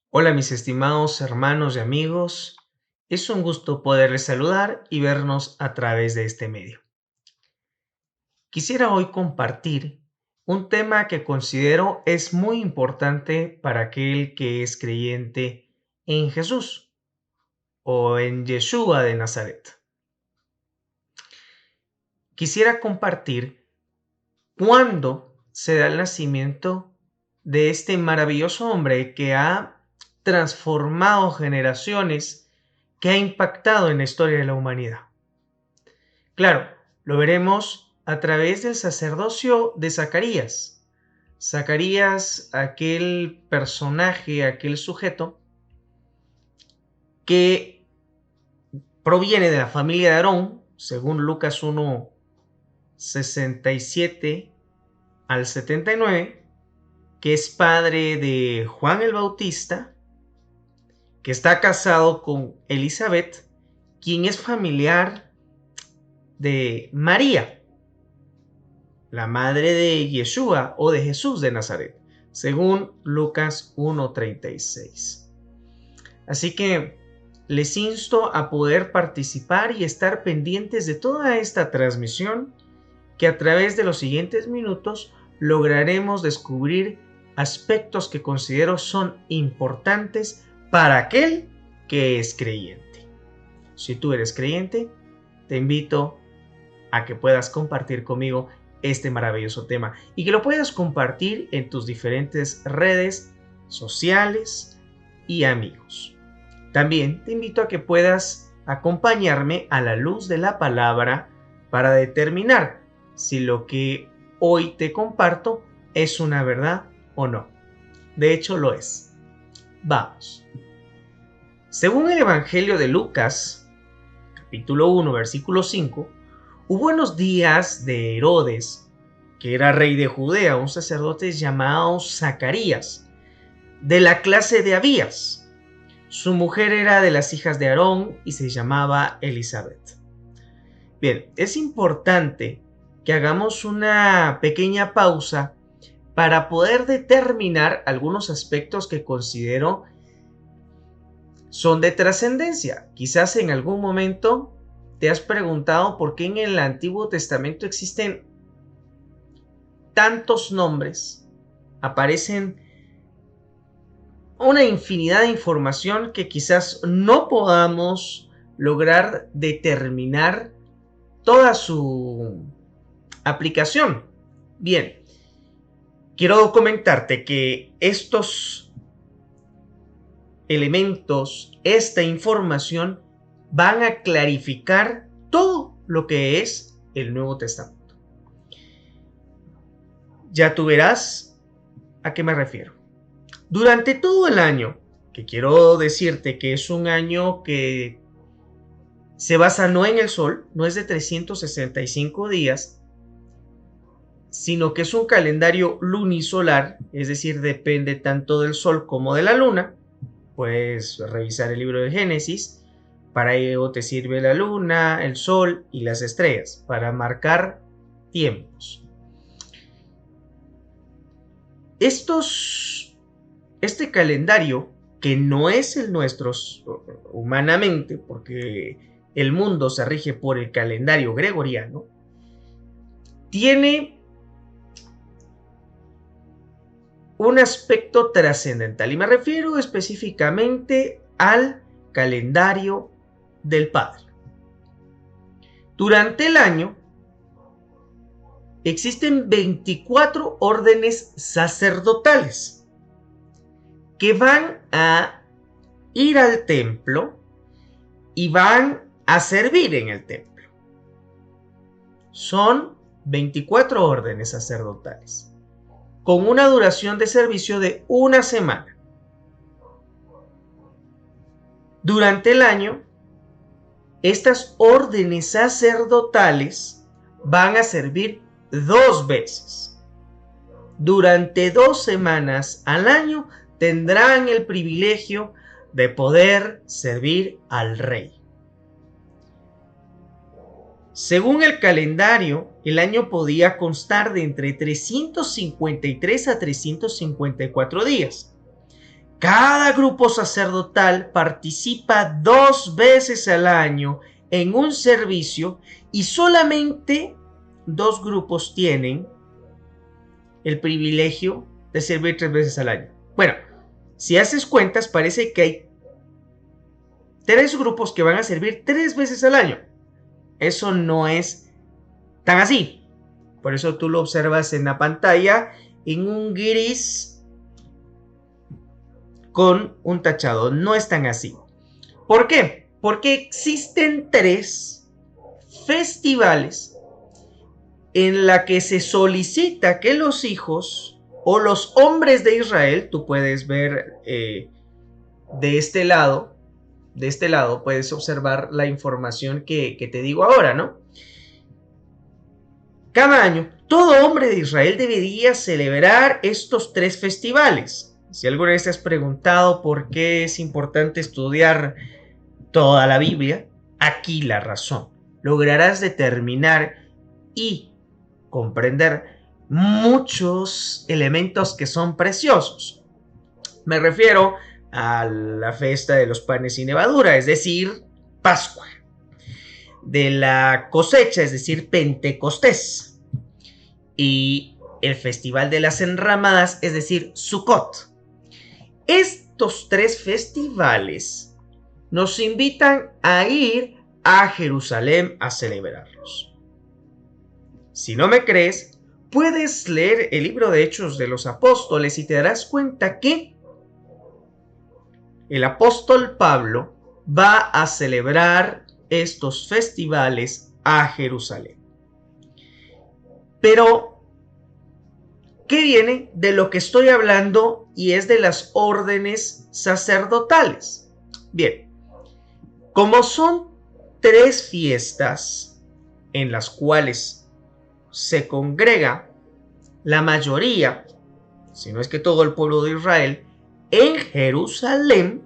Hola mis estimados hermanos y amigos, es un gusto poderles saludar y vernos a través de este medio. Quisiera hoy compartir un tema que considero es muy importante para aquel que es creyente en Jesús o en Yeshua de Nazaret. Quisiera compartir cuándo se da el nacimiento de este maravilloso hombre que ha transformado generaciones, que ha impactado en la historia de la humanidad. Claro, lo veremos a través del sacerdocio de Zacarías. Zacarías, aquel personaje, aquel sujeto que proviene de la familia de Aarón, según Lucas 1, 67 al 79, que es padre de Juan el Bautista, que está casado con Elizabeth, quien es familiar de María, la madre de Yeshua o de Jesús de Nazaret, según Lucas 1:36. Así que les insto a poder participar y estar pendientes de toda esta transmisión, que a través de los siguientes minutos lograremos descubrir aspectos que considero son importantes para aquel que es creyente. Si tú eres creyente, te invito a que puedas compartir conmigo este maravilloso tema y que lo puedas compartir en tus diferentes redes sociales y amigos. También te invito a que puedas acompañarme a la luz de la palabra para determinar si lo que hoy te comparto es una verdad o no. De hecho, lo es. Vamos. Según el Evangelio de Lucas, capítulo 1, versículo 5, hubo en los días de Herodes, que era rey de Judea, un sacerdote llamado Zacarías, de la clase de Abías. Su mujer era de las hijas de Aarón y se llamaba Elizabeth. Bien, es importante que hagamos una pequeña pausa para poder determinar algunos aspectos que considero son de trascendencia. Quizás en algún momento te has preguntado por qué en el Antiguo Testamento existen tantos nombres, aparecen una infinidad de información que quizás no podamos lograr determinar toda su aplicación. Bien, quiero comentarte que estos elementos, esta información, van a clarificar todo lo que es el Nuevo Testamento. Ya tú verás a qué me refiero. Durante todo el año, que quiero decirte que es un año que se basa no en el sol, no es de 365 días, sino que es un calendario lunisolar, es decir, depende tanto del sol como de la luna. Puedes revisar el libro de Génesis. Para ello te sirve la luna, el sol y las estrellas para marcar tiempos. Este calendario, que no es el nuestro humanamente, porque el mundo se rige por el calendario gregoriano, tiene un aspecto trascendental, y me refiero específicamente al calendario del Padre. Durante el año existen 24 órdenes sacerdotales que van a ir al templo y van a servir en el templo. Son 24 órdenes sacerdotales con una duración de servicio de una semana. Durante el año, estas órdenes sacerdotales van a servir 2 veces. Durante 2 semanas al año tendrán el privilegio de poder servir al rey. Según el calendario, el año podía constar de entre 353 a 354 días. Cada grupo sacerdotal participa 2 veces al año en un servicio y solamente 2 grupos tienen el privilegio de servir 3 veces al año. Bueno, si haces cuentas, parece que hay 3 grupos que van a servir 3 veces al año. Eso no es tan así. Por eso tú lo observas en la pantalla en un gris con un tachado. No es tan así. ¿Por qué? Porque existen 3 festivales en la que se solicita que los hijos o los hombres de Israel, tú puedes ver de este lado puedes observar la información que te digo ahora, ¿no? Cada año, todo hombre de Israel debería celebrar estos 3 festivales. Si alguna vez te has preguntado por qué es importante estudiar toda la Biblia, aquí la razón. Lograrás determinar y comprender muchos elementos que son preciosos. Me refiero a la fiesta de los panes sin levadura, es decir, Pascua. De la cosecha, es decir, Pentecostés. Y el Festival de las Enramadas, es decir, Sukkot. Estos 3 festivales nos invitan a ir a Jerusalén a celebrarlos. Si no me crees, puedes leer el libro de Hechos de los Apóstoles y te darás cuenta que el apóstol Pablo va a celebrar estos festivales a Jerusalén. Pero, ¿qué viene de lo que estoy hablando? Y es de las órdenes sacerdotales. Bien, como son 3 fiestas en las cuales se congrega la mayoría, si no es que todo el pueblo de Israel, en Jerusalén,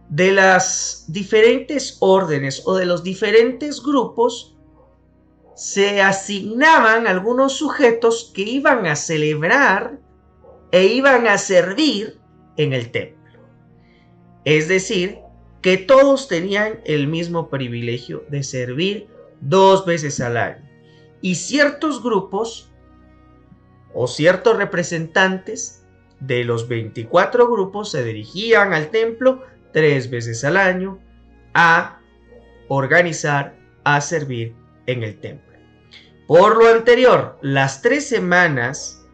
de las diferentes órdenes o de los diferentes grupos se asignaban algunos sujetos que iban a celebrar e iban a servir en el templo. Es decir, que todos tenían el mismo privilegio de servir 2 veces al año. Y ciertos grupos o ciertos representantes de los 24 grupos se dirigían al templo 3 veces al año a organizar, a servir en el templo. Por lo anterior, las 3 semanas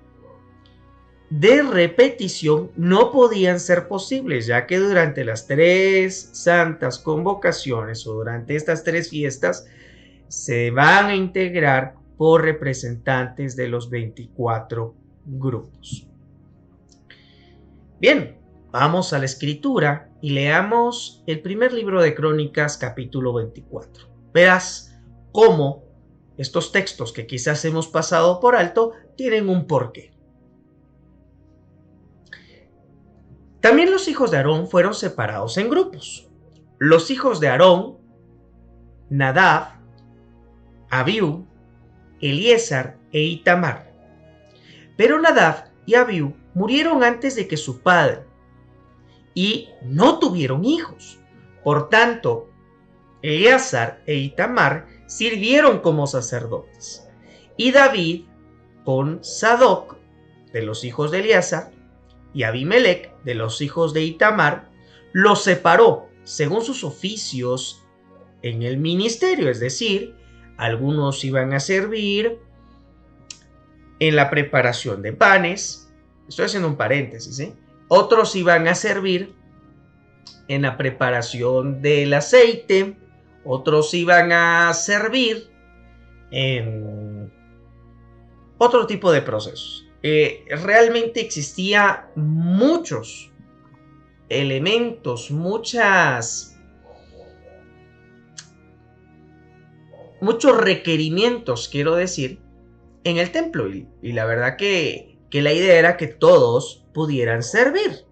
de repetición no podían ser posibles, ya que durante las 3 santas convocaciones o durante estas 3 fiestas se van a integrar por representantes de los 24 grupos. Bien, vamos a la escritura y leamos el primer libro de Crónicas, capítulo 24. Verás cómo estos textos que quizás hemos pasado por alto tienen un porqué. También los hijos de Aarón fueron separados en grupos. Los hijos de Aarón, Nadab, Abiú, Eliezer e Itamar. Pero Nadab y Abiú murieron antes de que su padre y no tuvieron hijos. Por tanto, Eleazar e Itamar sirvieron como sacerdotes. Y David, con Sadoc, de los hijos de Eleazar, y Abimelec, de los hijos de Itamar, los separó según sus oficios en el ministerio. Es decir, algunos iban a servir en la preparación de panes. Estoy haciendo un paréntesis, ¿eh? Otros iban a servir en la preparación del aceite. Otros iban a servir en otro tipo de procesos. Realmente existía muchos elementos, muchos requerimientos, quiero decir, en el templo. Y la verdad que la idea era que todos pudieran servir.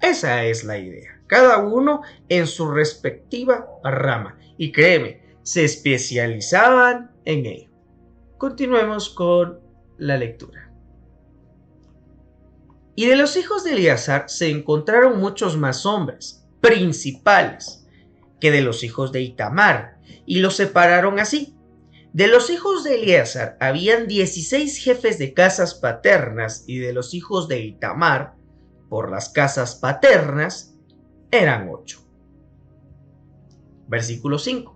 Esa es la idea. Cada uno en su respectiva rama. Y créeme, se especializaban en ello. Continuemos con la lectura. Y de los hijos de Eleazar se encontraron muchos más hombres, principales, que de los hijos de Itamar, y los separaron así. De los hijos de Eleazar habían 16 jefes de casas paternas, y de los hijos de Itamar, por las casas paternas, eran 8. Versículo 5.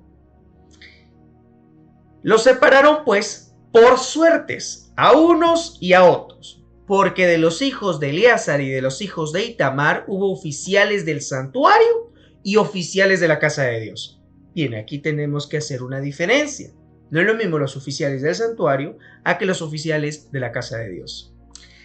Los separaron pues por suertes, a unos y a otros, porque de los hijos de Eleazar y de los hijos de Itamar hubo oficiales del santuario y oficiales de la casa de Dios. Bien, aquí tenemos que hacer una diferencia. No es lo mismo los oficiales del santuario a que los oficiales de la casa de Dios.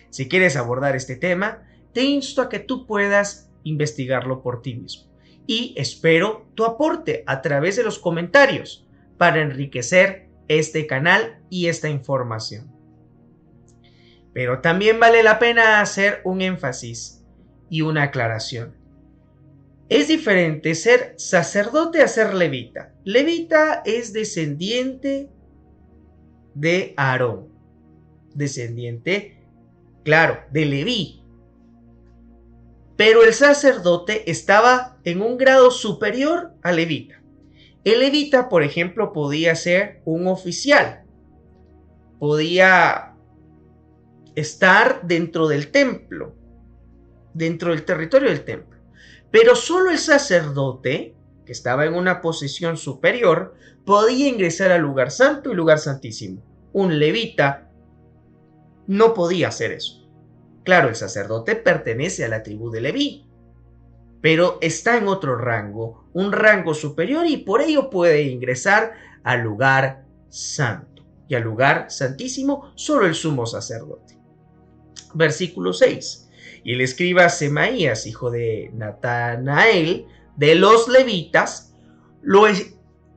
Si quieres abordar este tema, te insto a que tú puedas investigarlo por ti mismo. Y espero tu aporte a través de los comentarios para enriquecer este canal y esta información. Pero también vale la pena hacer un énfasis y una aclaración. Es diferente ser sacerdote a ser levita. Levita es descendiente de Aarón, descendiente, claro, de Leví. Pero el sacerdote estaba en un grado superior al levita. El levita, por ejemplo, podía ser un oficial, podía estar dentro del templo, dentro del territorio del templo. Pero solo el sacerdote, que estaba en una posición superior, podía ingresar al lugar santo y lugar santísimo. Un levita no podía hacer eso. Claro, el sacerdote pertenece a la tribu de Leví, pero está en otro rango, un rango superior, y por ello puede ingresar al lugar santo. Y al lugar santísimo solo el sumo sacerdote. Versículo 6. Y el escriba Semaías, hijo de Natanael, de los levitas, lo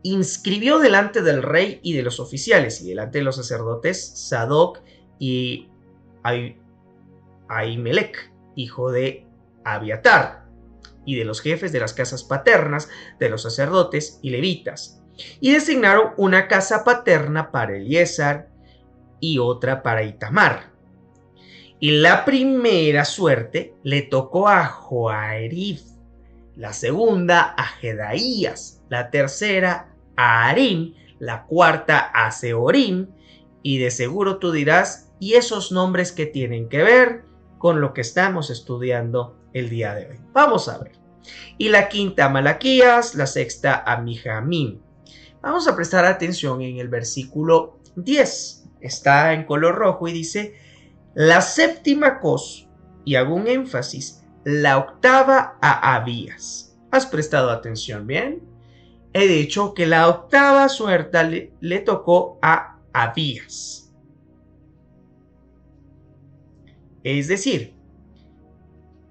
inscribió delante del rey y de los oficiales, y delante de los sacerdotes Sadoc y Ahimelech, hijo de Abiatar, y de los jefes de las casas paternas de los sacerdotes y levitas. Y designaron una casa paterna para Eleazar y otra para Itamar. Y la primera suerte le tocó a Joarib, la segunda a Jedaías, la tercera a Harim, la cuarta a Seorim. Y de seguro tú dirás, ¿y esos nombres qué tienen que ver con lo que estamos estudiando el día de hoy? Vamos a ver. Y la quinta a Malaquías, la sexta a Mijamim. Vamos a prestar atención en el versículo 10. Está en color rojo y dice: la séptima cos, y hago un énfasis, la octava a Abías. ¿Has prestado atención bien? He dicho que la octava suerte le tocó a Abías. Es decir,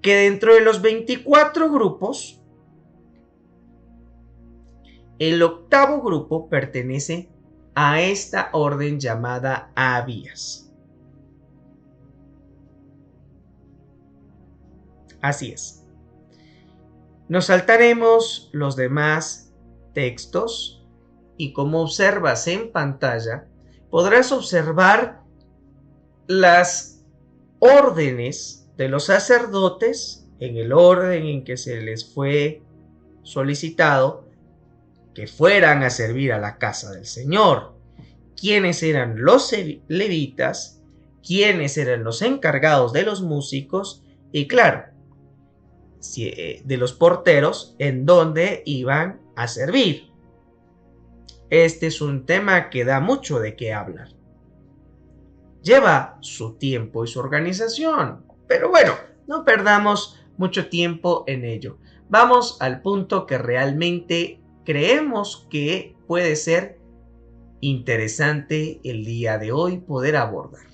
que dentro de los 24 grupos, el octavo grupo pertenece a esta orden llamada Abías. Así es. Nos saltaremos los demás textos y, como observas en pantalla, podrás observar las órdenes de los sacerdotes en el orden en que se les fue solicitado que fueran a servir a la casa del Señor. ¿Quiénes eran los levitas? ¿Quiénes eran los encargados de los músicos? Y claro, de los porteros, en dónde iban a servir. Este es un tema que da mucho de qué hablar. Lleva su tiempo y su organización, pero bueno, no perdamos mucho tiempo en ello. Vamos al punto que realmente creemos que puede ser interesante el día de hoy poder abordar.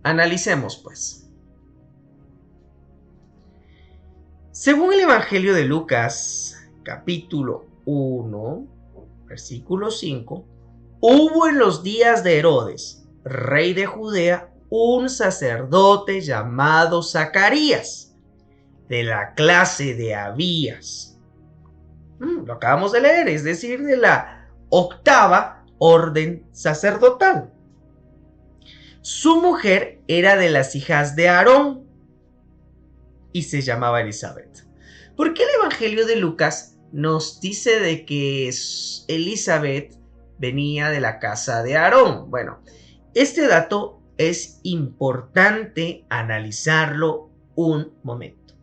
Analicemos pues. Según el Evangelio de Lucas, capítulo 1, versículo 5, hubo en los días de Herodes, rey de Judea, un sacerdote llamado Zacarías, de la clase de Abías. Lo acabamos de leer, es decir, de la octava orden sacerdotal. Su mujer era de las hijas de Aarón y se llamaba Elizabeth. ¿Por qué el Evangelio de Lucas nos dice de que Elizabeth venía de la casa de Aarón? Bueno, este dato es importante analizarlo un momento.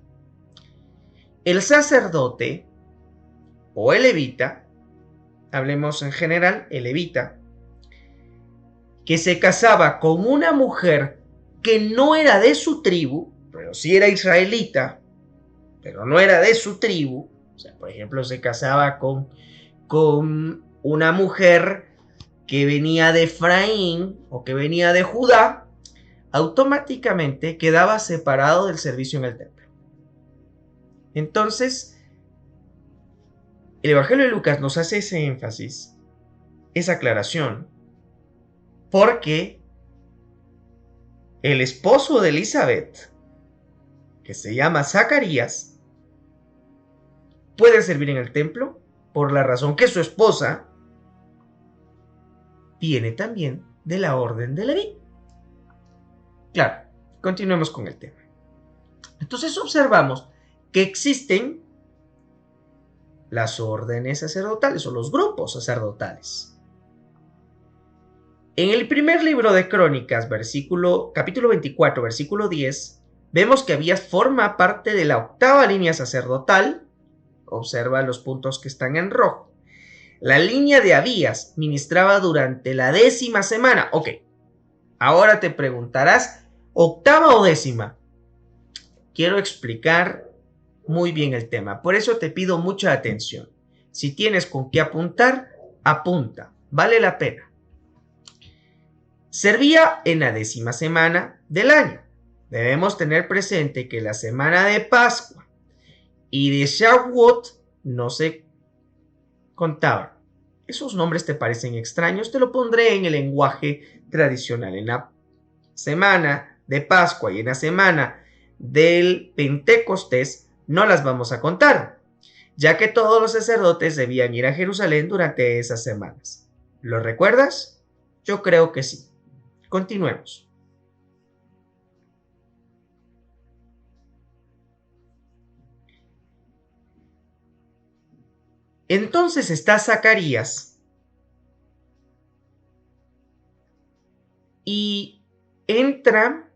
El sacerdote o el levita, hablemos en general, el levita, que se casaba con una mujer que no era de su tribu, pero sí era israelita, pero no era de su tribu, o sea, por ejemplo, se casaba con una mujer que venía de Efraín o que venía de Judá, automáticamente quedaba separado del servicio en el templo. Entonces, el Evangelio de Lucas nos hace ese énfasis, esa aclaración, porque el esposo de Elizabeth, que se llama Zacarías, puede servir en el templo por la razón que su esposa viene también de la orden de Leví. Claro, continuemos con el tema. Entonces observamos que existen las órdenes sacerdotales o los grupos sacerdotales. En el primer libro de Crónicas, capítulo 24, versículo 10, vemos que Abías forma parte de la 8ª línea sacerdotal. Observa los puntos que están en rojo. La línea de Abías ministraba durante la 10ª semana. Ok, ahora te preguntarás, ¿8ª o 10ª? Quiero explicar muy bien el tema, por eso te pido mucha atención. Si tienes con qué apuntar, apunta, vale la pena. Servía en la 10ª semana del año. Debemos tener presente que la semana de Pascua y de Shavuot no se contaban. Esos nombres te parecen extraños, te lo pondré en el lenguaje tradicional. En la semana de Pascua y en la semana del Pentecostés no las vamos a contar, ya que todos los sacerdotes debían ir a Jerusalén durante esas semanas. ¿Lo recuerdas? Yo creo que sí. Continuemos. Entonces está Zacarías y entra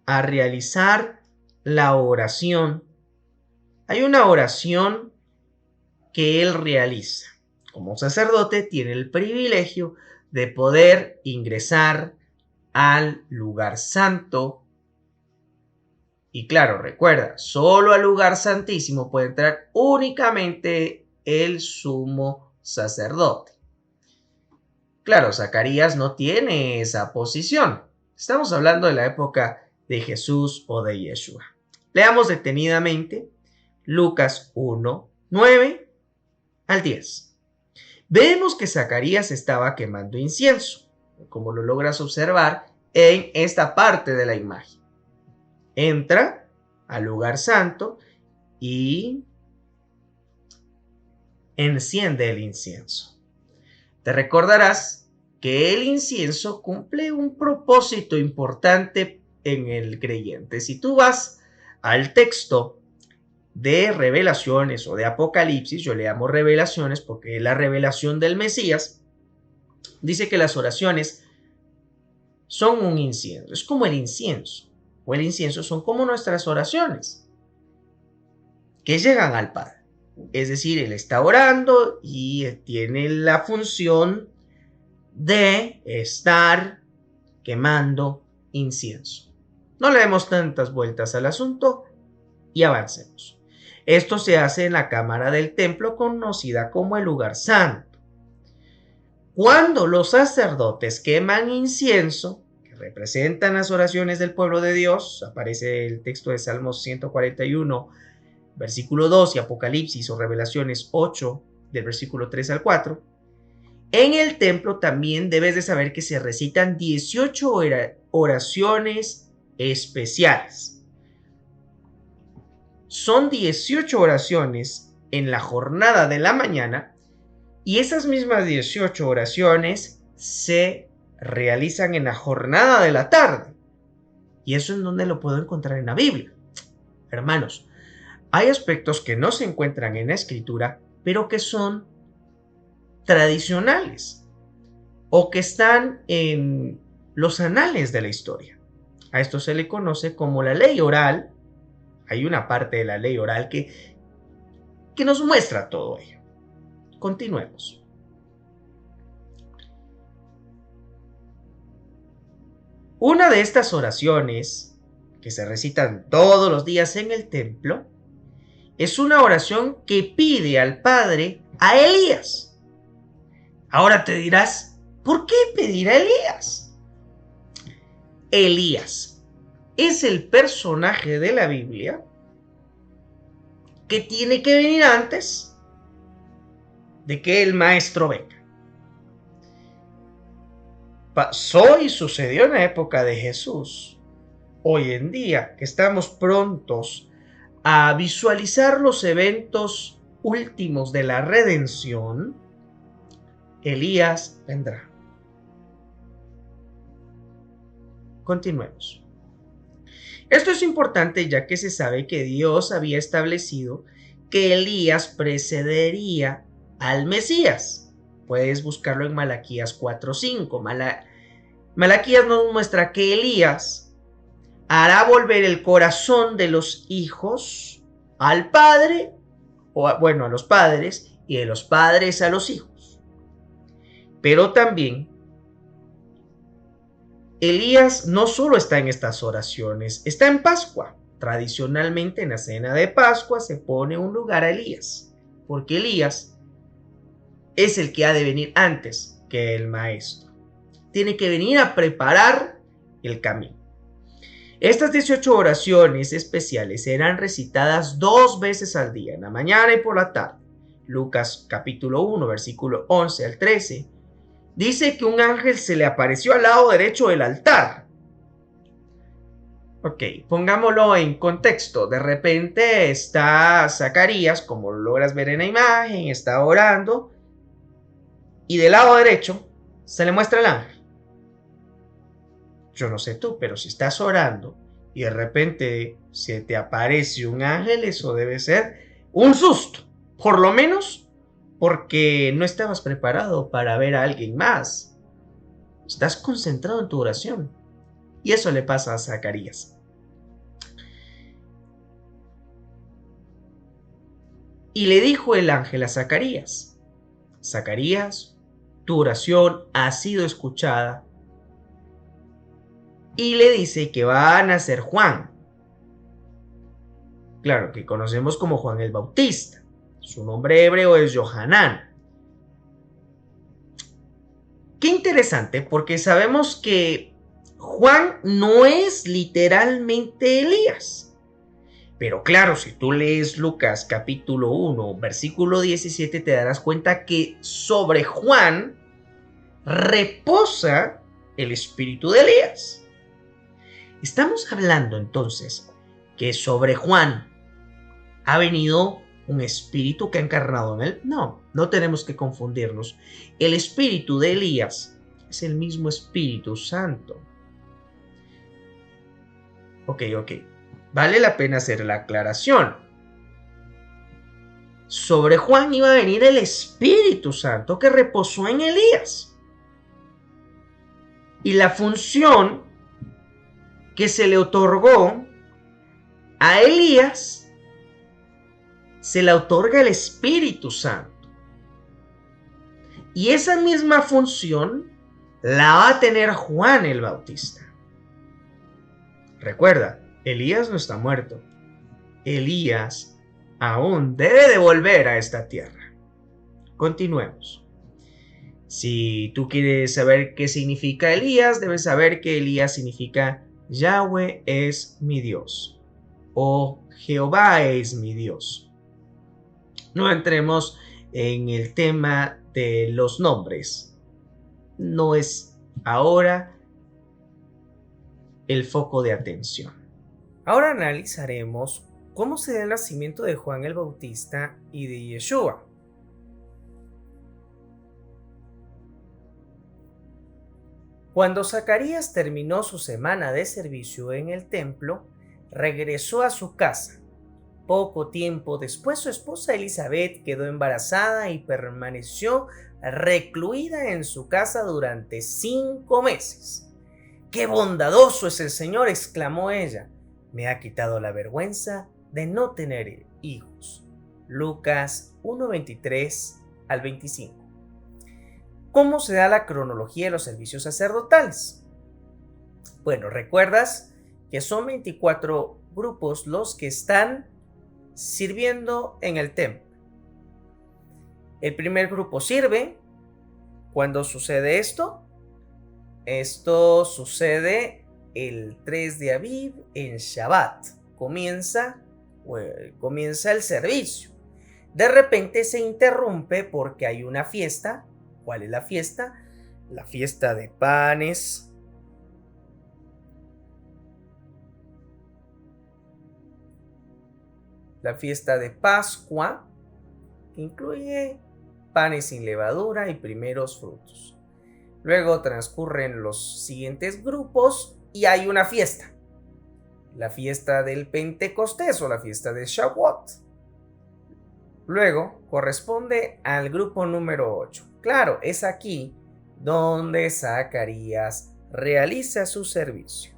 a realizar la oración. Hay una oración que él realiza. Como sacerdote tiene el privilegio de poder ingresar al lugar santo. Y claro, recuerda, solo al lugar santísimo puede entrar únicamente el sumo sacerdote. Claro, Zacarías no tiene esa posición. Estamos hablando de la época de Jesús o de Yeshua. Leamos detenidamente Lucas 1, 9 al 10. Vemos que Zacarías estaba quemando incienso, como lo logras observar en esta parte de la imagen. Entra al lugar santo y enciende el incienso. Te recordarás que el incienso cumple un propósito importante en el creyente. Si tú vas al texto de Revelaciones o de Apocalipsis, yo le llamo Revelaciones porque es la revelación del Mesías, dice que las oraciones son un incienso, es como el incienso, o el incienso son como nuestras oraciones que llegan al Padre. Es decir, Él está orando y tiene la función de estar quemando incienso. No le demos tantas vueltas al asunto y avancemos. Esto se hace en la cámara del templo conocida como el lugar santo. Cuando los sacerdotes queman incienso, que representan las oraciones del pueblo de Dios, aparece el texto de Salmos 141, versículo 2 y Apocalipsis o Revelaciones 8, del versículo 3 al 4, en el templo también debes de saber que se recitan 18 oraciones especiales. Son 18 oraciones en la jornada de la mañana y esas mismas 18 oraciones se realizan en la jornada de la tarde. Y eso es donde lo puedo encontrar en la Biblia. Hermanos, hay aspectos que no se encuentran en la Escritura, pero que son tradicionales o que están en los anales de la historia. A esto se le conoce como la ley oral. Hay una parte de la ley oral que nos muestra todo ello. Continuemos. Una de estas oraciones, que se recitan todos los días en el templo, es una oración que pide al Padre a Elías. Ahora te dirás, ¿por qué pedir a Elías? Elías es el personaje de la Biblia que tiene que venir antes de que el maestro venga. Pasó y sucedió en la época de Jesús. Hoy en día, que estamos prontos a visualizar los eventos últimos de la redención, Elías vendrá. Continuemos. Esto es importante ya que se sabe que Dios había establecido que Elías precedería al Mesías. Puedes buscarlo en Malaquías 4:5. Malaquías nos muestra que Elías hará volver el corazón de los hijos al padre, a los padres, y de los padres a los hijos. Pero también Elías no solo está en estas oraciones, está en Pascua. Tradicionalmente en la cena de Pascua se pone un lugar a Elías, porque Elías es el que ha de venir antes que el maestro. Tiene que venir a preparar el camino. Estas 18 oraciones especiales serán recitadas 2 veces al día, en la mañana y por la tarde. Lucas capítulo 1, versículo 11 al 13. Dice que un ángel se le apareció al lado derecho del altar. Ok, pongámoslo en contexto. De repente está Zacarías, como lo logras ver en la imagen, está orando. Y del lado derecho se le muestra el ángel. Yo no sé tú, pero si estás orando y de repente se te aparece un ángel, eso debe ser un susto. Por lo menos porque no estabas preparado para ver a alguien más. Estás concentrado en tu oración. Y eso le pasa a Zacarías. Y le dijo el ángel a Zacarías: Zacarías, tu oración ha sido escuchada. Y le dice que va a nacer Juan. Claro, que conocemos como Juan el Bautista. Su nombre hebreo es Johanán. Qué interesante, porque sabemos que Juan no es literalmente Elías. Pero claro, si tú lees Lucas capítulo 1, versículo 17, te darás cuenta que sobre Juan reposa el espíritu de Elías. Estamos hablando entonces que sobre Juan ha venido un espíritu que ha encarnado en él. No tenemos que confundirnos. El espíritu de Elías es el mismo Espíritu Santo. Ok. Vale la pena hacer la aclaración. Sobre Juan iba a venir el Espíritu Santo que reposó en Elías. Y la función que se le otorgó a Elías se la otorga el Espíritu Santo. Y esa misma función la va a tener Juan el Bautista. Recuerda, Elías no está muerto. Elías aún debe de volver a esta tierra. Continuemos. Si tú quieres saber qué significa Elías, debes saber que Elías significa Yahweh es mi Dios o Jehová es mi Dios. No entremos en el tema de los nombres. No es ahora el foco de atención. Ahora analizaremos cómo se da el nacimiento de Juan el Bautista y de Yeshua. Cuando Zacarías terminó su semana de servicio en el templo, regresó a su casa. Poco tiempo después, su esposa Elizabeth quedó embarazada y permaneció recluida en su casa durante 5 meses. ¡Qué bondadoso es el Señor!, exclamó ella. Me ha quitado la vergüenza de no tener hijos. Lucas 1:23 al 25. ¿Cómo se da la cronología de los servicios sacerdotales? Bueno, recuerdas que son 24 grupos los que están sirviendo en el templo. El primer grupo sirve. ¿Cuándo sucede esto? Esto sucede el 3 de Aviv en Shabbat. Comienza el servicio. De repente se interrumpe porque hay una fiesta. ¿Cuál es la fiesta? La fiesta de panes. La fiesta de Pascua, que incluye panes sin levadura y primeros frutos. Luego transcurren los siguientes grupos y hay una fiesta. La fiesta del Pentecostés o la fiesta de Shavuot. Luego corresponde al grupo número 8. Claro, es aquí donde Zacarías realiza su servicio.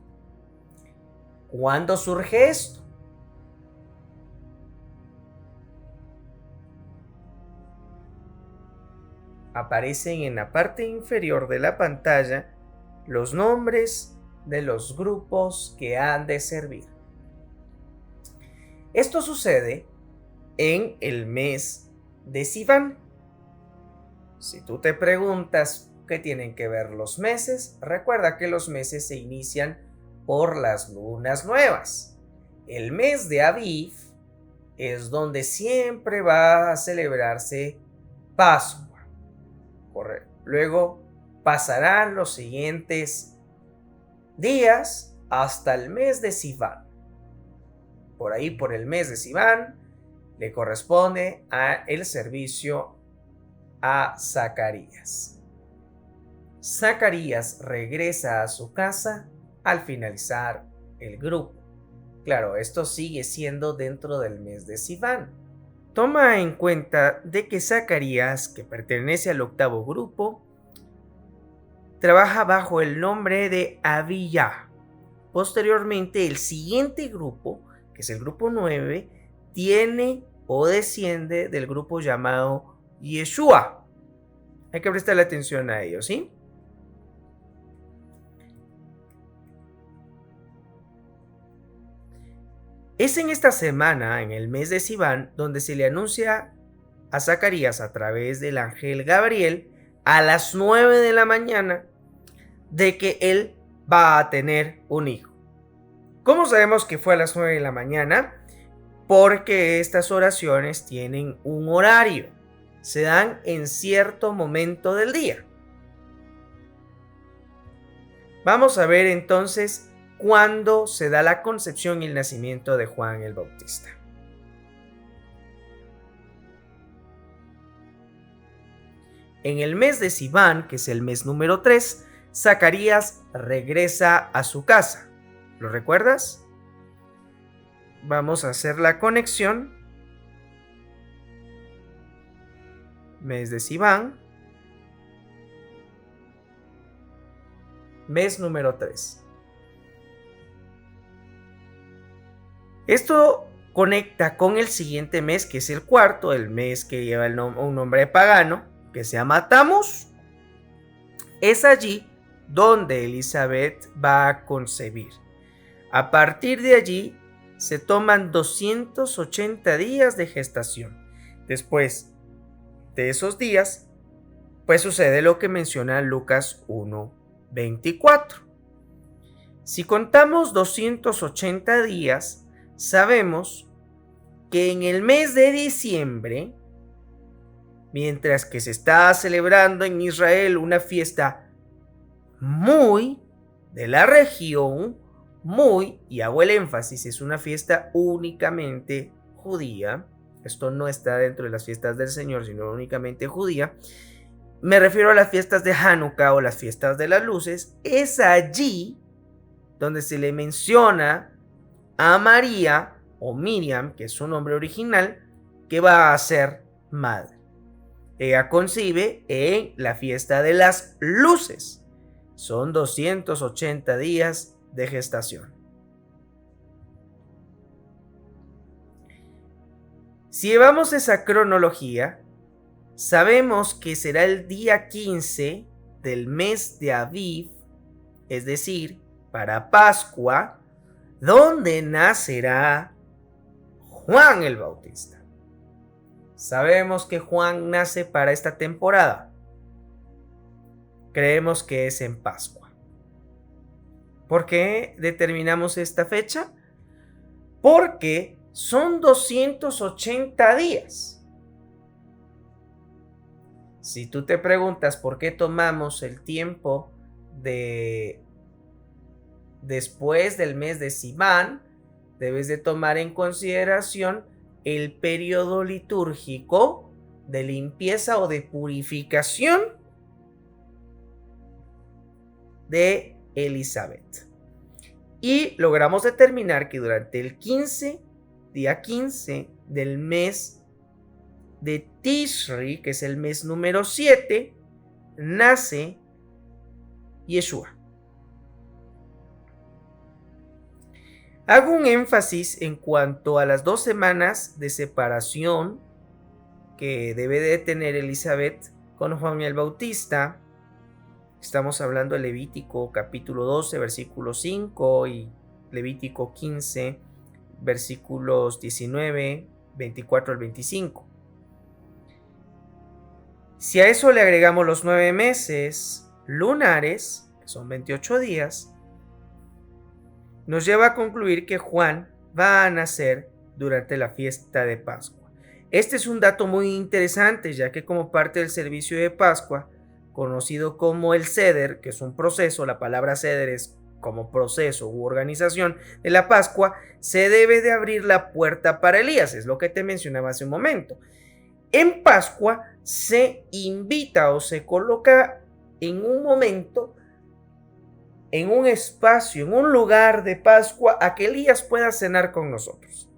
¿Cuándo surge esto? Aparecen en la parte inferior de la pantalla los nombres de los grupos que han de servir. Esto sucede en el mes de Sivan. Si tú te preguntas qué tienen que ver los meses, recuerda que los meses se inician por las lunas nuevas. El mes de Aviv es donde siempre va a celebrarse Pascua. Luego pasarán los siguientes días hasta el mes de Sivan. Por ahí, por el mes de Sivan, le corresponde el servicio a Zacarías. Zacarías regresa a su casa al finalizar el grupo. Claro, esto sigue siendo dentro del mes de Sivan. Toma en cuenta de que Zacarías, que pertenece al 8º grupo, trabaja bajo el nombre de Abiyá. Posteriormente, el siguiente grupo, que es el grupo 9, tiene o desciende del grupo llamado Yeshua. Hay que prestarle atención a ello, ¿sí? Es en esta semana, en el mes de Sivan, donde se le anuncia a Zacarías a través del ángel Gabriel a las 9 de la mañana de que él va a tener un hijo. ¿Cómo sabemos que fue a las 9 de la mañana? Porque estas oraciones tienen un horario, se dan en cierto momento del día. Vamos a ver entonces cuándo se da la concepción y el nacimiento de Juan el Bautista. En el mes de Sivan, que es el mes número 3, Zacarías regresa a su casa. ¿Lo recuerdas? Vamos a hacer la conexión. Mes de Sivan. Mes número 3. Esto conecta con el siguiente mes, que es el 4, el mes que lleva un nombre pagano, que se llama Tammuz. Es allí donde Elizabeth va a concebir. A partir de allí se toman 280 días de gestación. Después de esos días, pues sucede lo que menciona Lucas 1:24. Si contamos 280 días, sabemos que en el mes de diciembre, mientras que se está celebrando en Israel una fiesta muy de la región, y hago el énfasis, es una fiesta únicamente judía, esto no está dentro de las fiestas del Señor, sino únicamente judía, me refiero a las fiestas de Hanukkah o las fiestas de las luces, es allí donde se le menciona a María o Miriam, que es su nombre original, que va a ser madre. Ella concibe en la fiesta de las luces. Son 280 días de gestación. Si llevamos esa cronología, sabemos que será el día 15 del mes de Aviv, es decir, para Pascua, donde nacerá Juan el Bautista. Sabemos que Juan nace para esta temporada. Creemos que es en Pascua. ¿Por qué determinamos esta fecha? Porque son 280 días. Si tú te preguntas por qué tomamos el tiempo después del mes de Sivan, debes de tomar en consideración el periodo litúrgico de limpieza o de purificación de Elizabeth. Y logramos determinar que durante el día 15 del mes de Tishri, que es el mes número 7, nace Yeshua. Hago un énfasis en cuanto a las 2 semanas de separación que debe de tener Elizabeth con Juan el Bautista. Estamos hablando de Levítico capítulo 12, versículo 5 y Levítico 15, versículos 19, 24 al 25. Si a eso le agregamos los 9 meses lunares, que son 28 días, nos lleva a concluir que Juan va a nacer durante la fiesta de Pascua. Este es un dato muy interesante, ya que como parte del servicio de Pascua, conocido como el Seder, que es un proceso, la palabra Seder es como proceso u organización de la Pascua, se debe de abrir la puerta para Elías, es lo que te mencionaba hace un momento. En Pascua se invita o se coloca en un momento, en un espacio, en un lugar de Pascua, a que Elías pueda cenar con nosotros.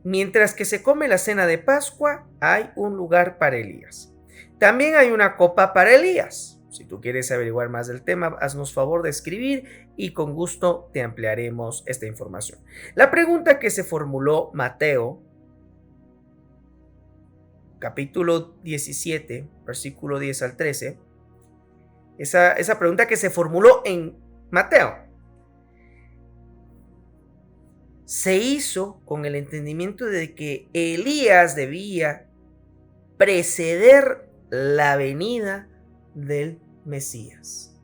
Mientras que se come la cena de Pascua, hay un lugar para Elías. También hay una copa para Elías. Si tú quieres averiguar más del tema, haznos favor de escribir y con gusto te ampliaremos esta información. La pregunta que se formuló Mateo, capítulo 17, versículo 10 al 13, esa pregunta que se formuló en Mateo, se hizo con el entendimiento de que Elías debía preceder la venida del Mesías.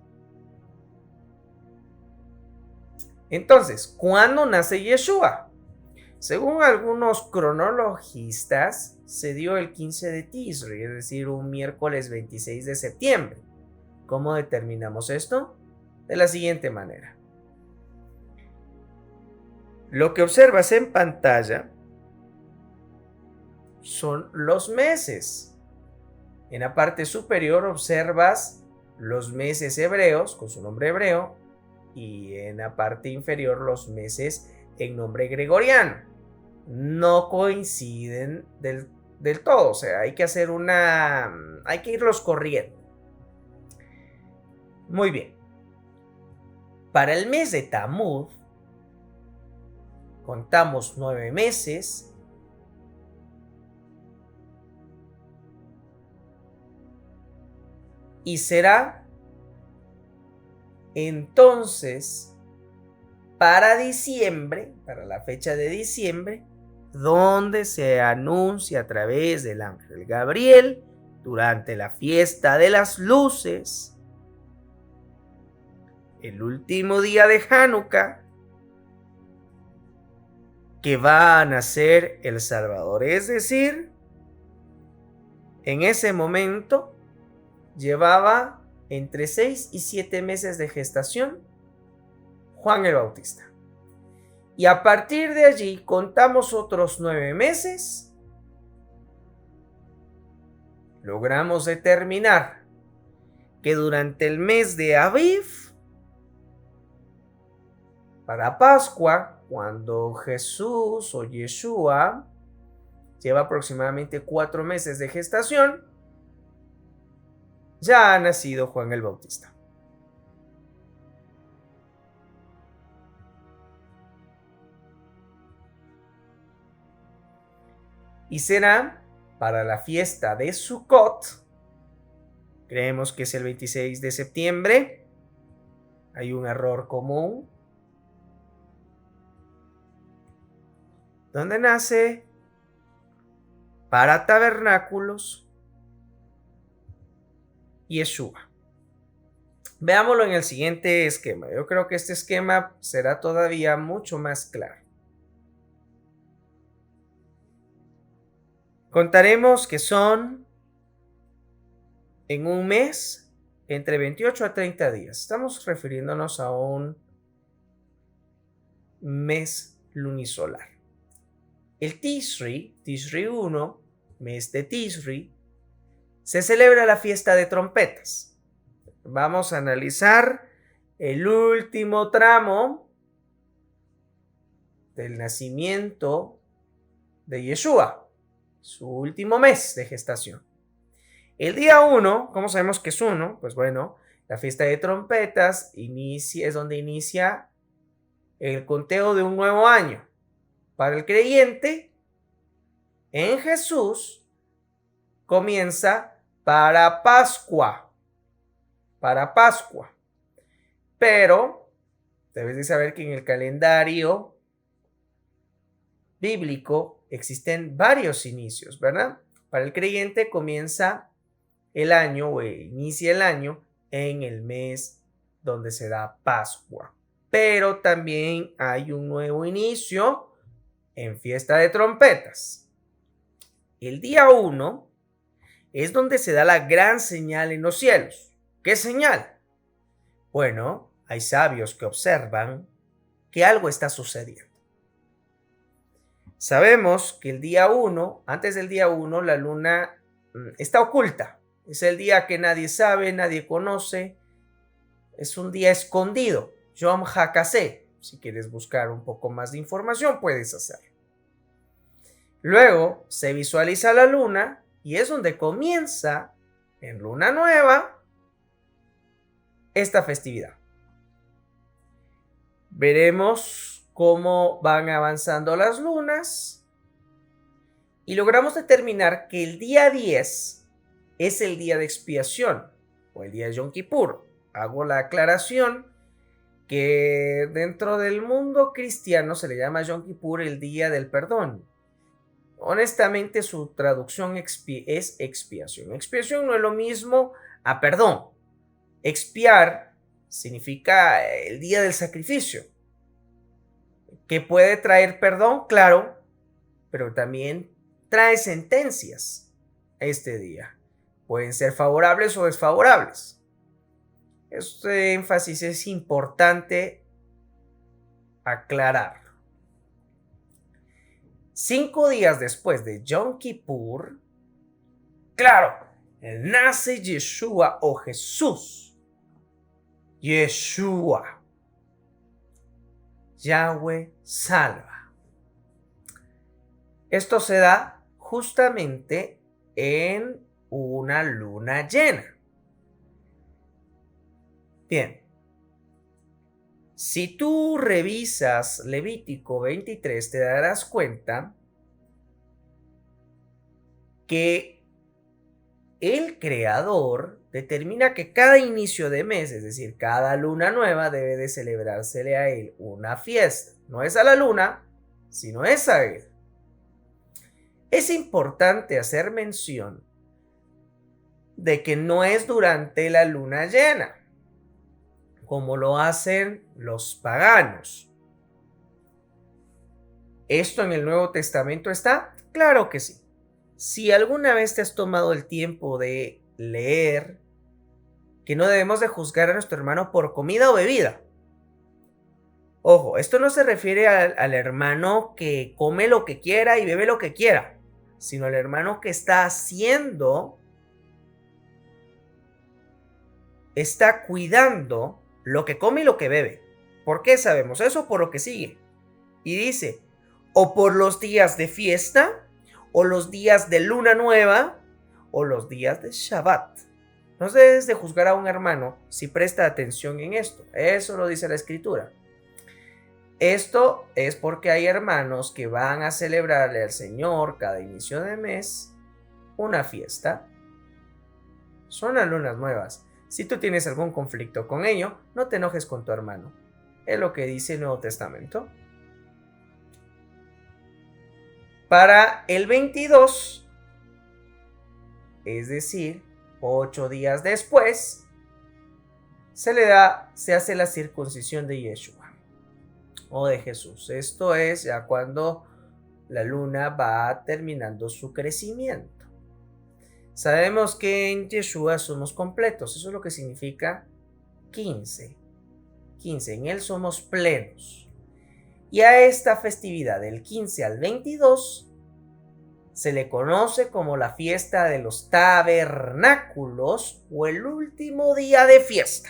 Entonces, ¿cuándo nace Yeshua? Según algunos cronologistas, se dio el 15 de Tisri, es decir, un miércoles 26 de septiembre. ¿Cómo determinamos esto? De la siguiente manera. Lo que observas en pantalla son los meses. En la parte superior observas los meses hebreos con su nombre hebreo y en la parte inferior los meses en nombre gregoriano. No coinciden del todo, o sea, hay que irlos corriendo. Muy bien. Para el mes de Tamuz contamos 9 meses. Y será entonces para diciembre, para la fecha de diciembre, donde se anuncia a través del ángel Gabriel durante la fiesta de las luces, el último día de Hanukkah, que va a nacer el Salvador. Es decir, en ese momento llevaba entre 6 y 7 meses de gestación Juan el Bautista. Y a partir de allí contamos otros 9 meses logramos determinar que durante el mes de Aviv, para Pascua, cuando Jesús o Yeshua lleva aproximadamente 4 meses de gestación, ya ha nacido Juan el Bautista. Y será para la fiesta de Sukkot, creemos que es el 26 de septiembre, hay un error común, donde nace para tabernáculos Yeshua. Veámoslo en el siguiente esquema. Yo creo que este esquema será todavía mucho más claro. Contaremos que son en un mes entre 28 a 30 días. Estamos refiriéndonos a un mes lunisolar. El Tishri 1, mes de Tishri, se celebra la fiesta de trompetas. Vamos a analizar el último tramo del nacimiento de Yeshua, su último mes de gestación. El día 1, ¿cómo sabemos que es 1? Pues bueno, la fiesta de trompetas es donde inicia el conteo de un nuevo año. Para el creyente en Jesús comienza para Pascua. Pero debes de saber que en el calendario bíblico existen varios inicios, ¿verdad? Para el creyente comienza el año o inicia el año en el mes donde se da Pascua. Pero también hay un nuevo inicio en fiesta de trompetas. El día 1 es donde se da la gran señal en los cielos. ¿Qué señal? Bueno, hay sabios que observan que algo está sucediendo. Sabemos que el día 1, antes del día 1, la luna está oculta. Es el día que nadie sabe, nadie conoce. Es un día escondido. Yom HaKaseh. Si quieres buscar un poco más de información, puedes hacerlo. Luego se visualiza la luna y es donde comienza, en luna nueva, esta festividad. Veremos cómo van avanzando las lunas y logramos determinar que el día 10 es el día de expiación o el día de Yom Kippur. Hago la aclaración que dentro del mundo cristiano se le llama Yom Kippur el día del perdón. Honestamente, su traducción es expiación. Expiación no es lo mismo a perdón. Expiar significa el día del sacrificio, que puede traer perdón, claro, pero también trae sentencias este día. Pueden ser favorables o desfavorables. Este énfasis es importante aclarar. 5 días después de Yom Kippur, claro, nace Yeshua o Jesús. Yeshua. Yahweh salva. Esto se da justamente en una luna llena. Bien. Si tú revisas Levítico 23, te darás cuenta que el Creador determina que cada inicio de mes, es decir, cada luna nueva, debe de celebrársele a Él una fiesta. No es a la luna, sino es a Él. Es importante hacer mención de que no es durante la luna llena, como lo hacen los paganos. ¿Esto en el Nuevo Testamento está? Claro que sí. Si alguna vez te has tomado el tiempo de leer que no debemos de juzgar a nuestro hermano por comida o bebida. Ojo, esto no se refiere al hermano que come lo que quiera y bebe lo que quiera, sino al hermano que está haciendo está cuidando lo que come y lo que bebe. ¿Por qué sabemos eso? Por lo que sigue. Y dice, o por los días de fiesta, o los días de luna nueva, o los días de Shabbat. No se debes de juzgar a un hermano si presta atención en esto. Eso lo dice la Escritura. Esto es porque hay hermanos que van a celebrarle al Señor cada inicio de mes una fiesta. Son las lunas nuevas. Si tú tienes algún conflicto con ello, no te enojes con tu hermano. Es lo que dice el Nuevo Testamento. Para el 22, es decir, 8 días después, se hace la circuncisión de Yeshua o de Jesús. Esto es ya cuando la luna va terminando su crecimiento. Sabemos que en Yeshua somos completos. Eso es lo que significa 15. En él somos plenos. Y a esta festividad del 15 al 22 se le conoce como la fiesta de los tabernáculos o el último día de fiesta.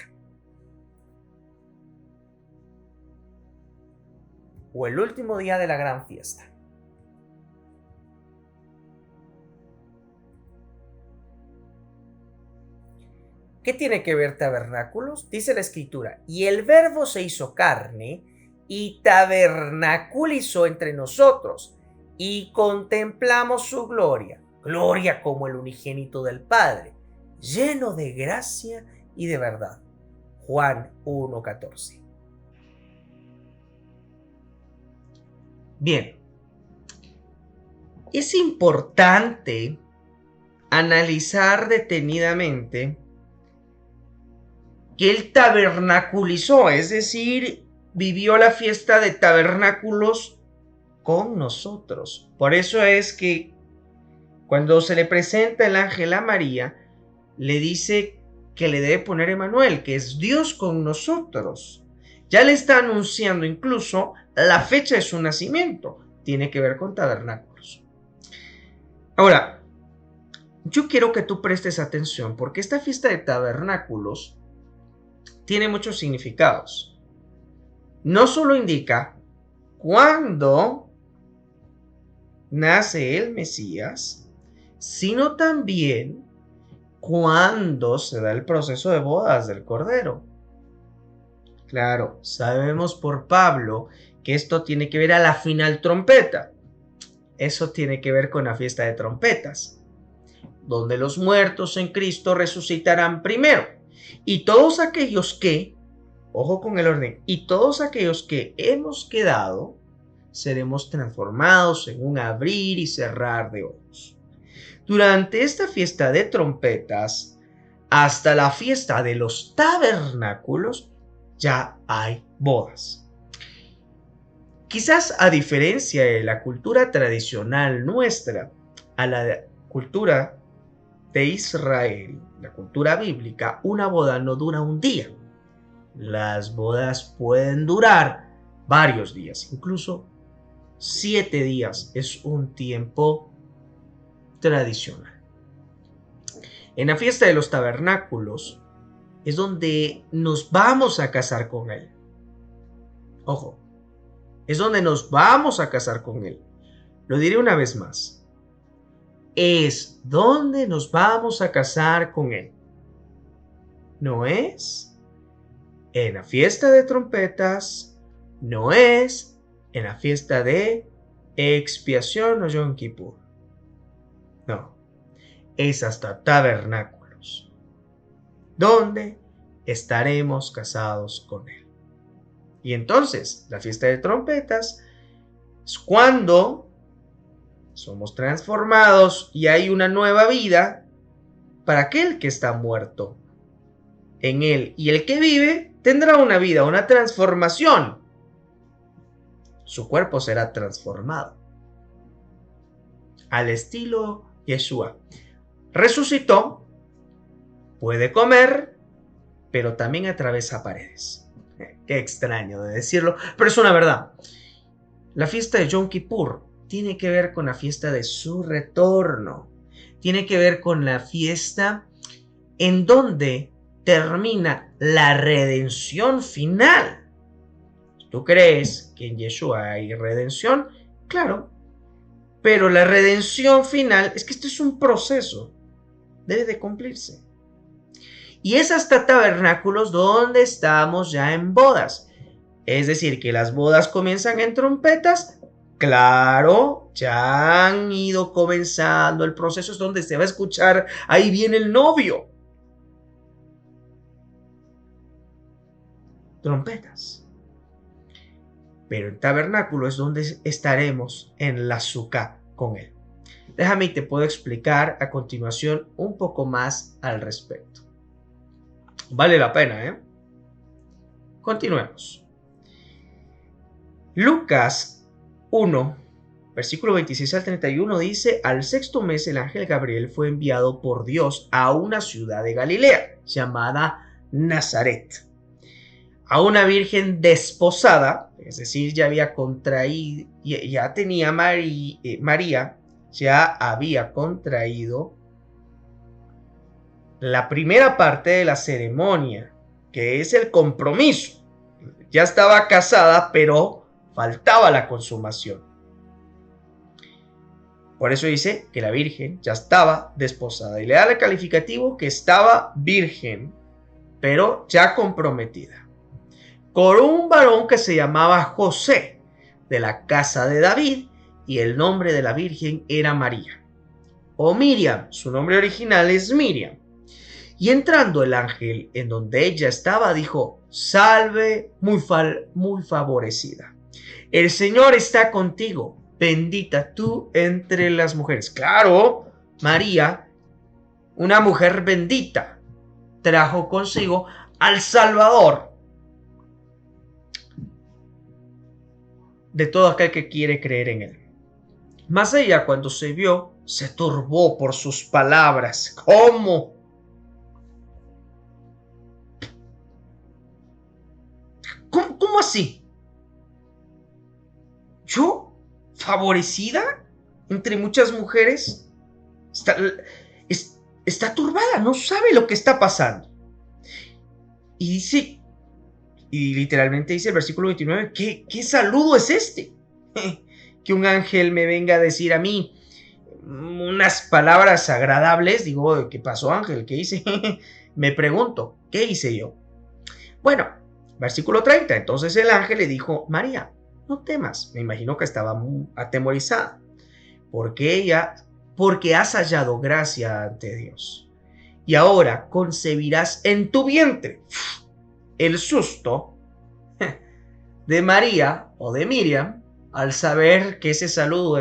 O el último día de la gran fiesta. ¿Qué tiene que ver tabernáculos? Dice la Escritura, y el Verbo se hizo carne y tabernaculizó entre nosotros, y contemplamos su gloria, gloria como el unigénito del Padre, lleno de gracia y de verdad. Juan 1:14. Bien, es importante analizar detenidamente que él tabernaculizó, es decir, vivió la fiesta de tabernáculos con nosotros. Por eso es que cuando se le presenta el ángel a María, le dice que le debe poner Emmanuel, que es Dios con nosotros. Ya le está anunciando incluso la fecha de su nacimiento. Tiene que ver con tabernáculos. Ahora, yo quiero que tú prestes atención porque esta fiesta de tabernáculos tiene muchos significados. No solo indica cuándo nace el Mesías, sino también cuándo se da el proceso de bodas del Cordero. Claro, sabemos por Pablo que esto tiene que ver a la final trompeta. Eso tiene que ver con la fiesta de trompetas, donde los muertos en Cristo resucitarán primero. Y todos aquellos que, ojo con el orden, y todos aquellos que hemos quedado, seremos transformados en un abrir y cerrar de ojos. Durante esta fiesta de trompetas, hasta la fiesta de los tabernáculos, ya hay bodas. Quizás a diferencia de la cultura tradicional nuestra, a la cultura de Israel, la cultura bíblica, una boda no dura un día. Las bodas pueden durar varios días, incluso 7 días es un tiempo tradicional. En la fiesta de los tabernáculos es donde nos vamos a casar con él. Ojo, es donde nos vamos a casar con él. Lo diré una vez más. Es donde nos vamos a casar con él. No es en la fiesta de trompetas, no es en la fiesta de expiación o Yom Kippur. No, es hasta tabernáculos, donde estaremos casados con él. Y entonces, la fiesta de trompetas es cuando somos transformados y hay una nueva vida para aquel que está muerto en él. Y el que vive tendrá una vida, una transformación. Su cuerpo será transformado al estilo Yeshua. Resucitó, puede comer, pero también atraviesa paredes. Qué extraño de decirlo, pero es una verdad. La fiesta de Yom Kippur tiene que ver con la fiesta de su retorno. Tiene que ver con la fiesta en donde termina la redención final. ¿Tú crees que en Yeshua hay redención? Claro, pero la redención final es que esto es un proceso, debe de cumplirse. Y es hasta tabernáculos donde estamos ya en bodas. Es decir, que las bodas comienzan en trompetas. Claro, ya han ido comenzando el proceso, es donde se va a escuchar, ahí viene el novio. Trompetas. Pero en tabernáculo es donde estaremos en la Sukkah con él. Déjame y te puedo explicar a continuación un poco más al respecto. Vale la pena, ¿eh? Continuemos. Lucas 1, versículo 26 al 31 dice: al sexto mes el ángel Gabriel fue enviado por Dios a una ciudad de Galilea llamada Nazaret, a una virgen desposada, es decir, ya había contraído, ya tenía María, ya había contraído la primera parte de la ceremonia, que es el compromiso. Ya estaba casada, pero faltaba la consumación. Por eso dice que la virgen ya estaba desposada y le da el calificativo que estaba virgen, pero ya comprometida, con un varón que se llamaba José, de la casa de David, y el nombre de la virgen era María, o Miriam, su nombre original es Miriam. Y entrando el ángel en donde ella estaba, dijo: salve, muy favorecida, el Señor está contigo, bendita tú entre las mujeres. Claro, María, una mujer bendita, trajo consigo al Salvador de todo aquel que quiere creer en él. Mas ella, cuando se vio, se turbó por sus palabras. ¿Cómo? ¿Cómo así? ¿Yo? ¿Favorecida? Entre muchas mujeres. Está turbada, no sabe lo que está pasando. Y dice, y literalmente dice el versículo 29, ¿qué saludo es este? Que un ángel me venga a decir a mí unas palabras agradables. Digo, ¿qué pasó, ángel? ¿Qué hice? Me pregunto, ¿qué hice yo? Bueno, versículo 30. Entonces el ángel le dijo: María, no temas. Me imagino que estaba muy atemorizada, porque has hallado gracia ante Dios, y ahora concebirás en tu vientre. El susto de María o de Miriam al saber que ese saludo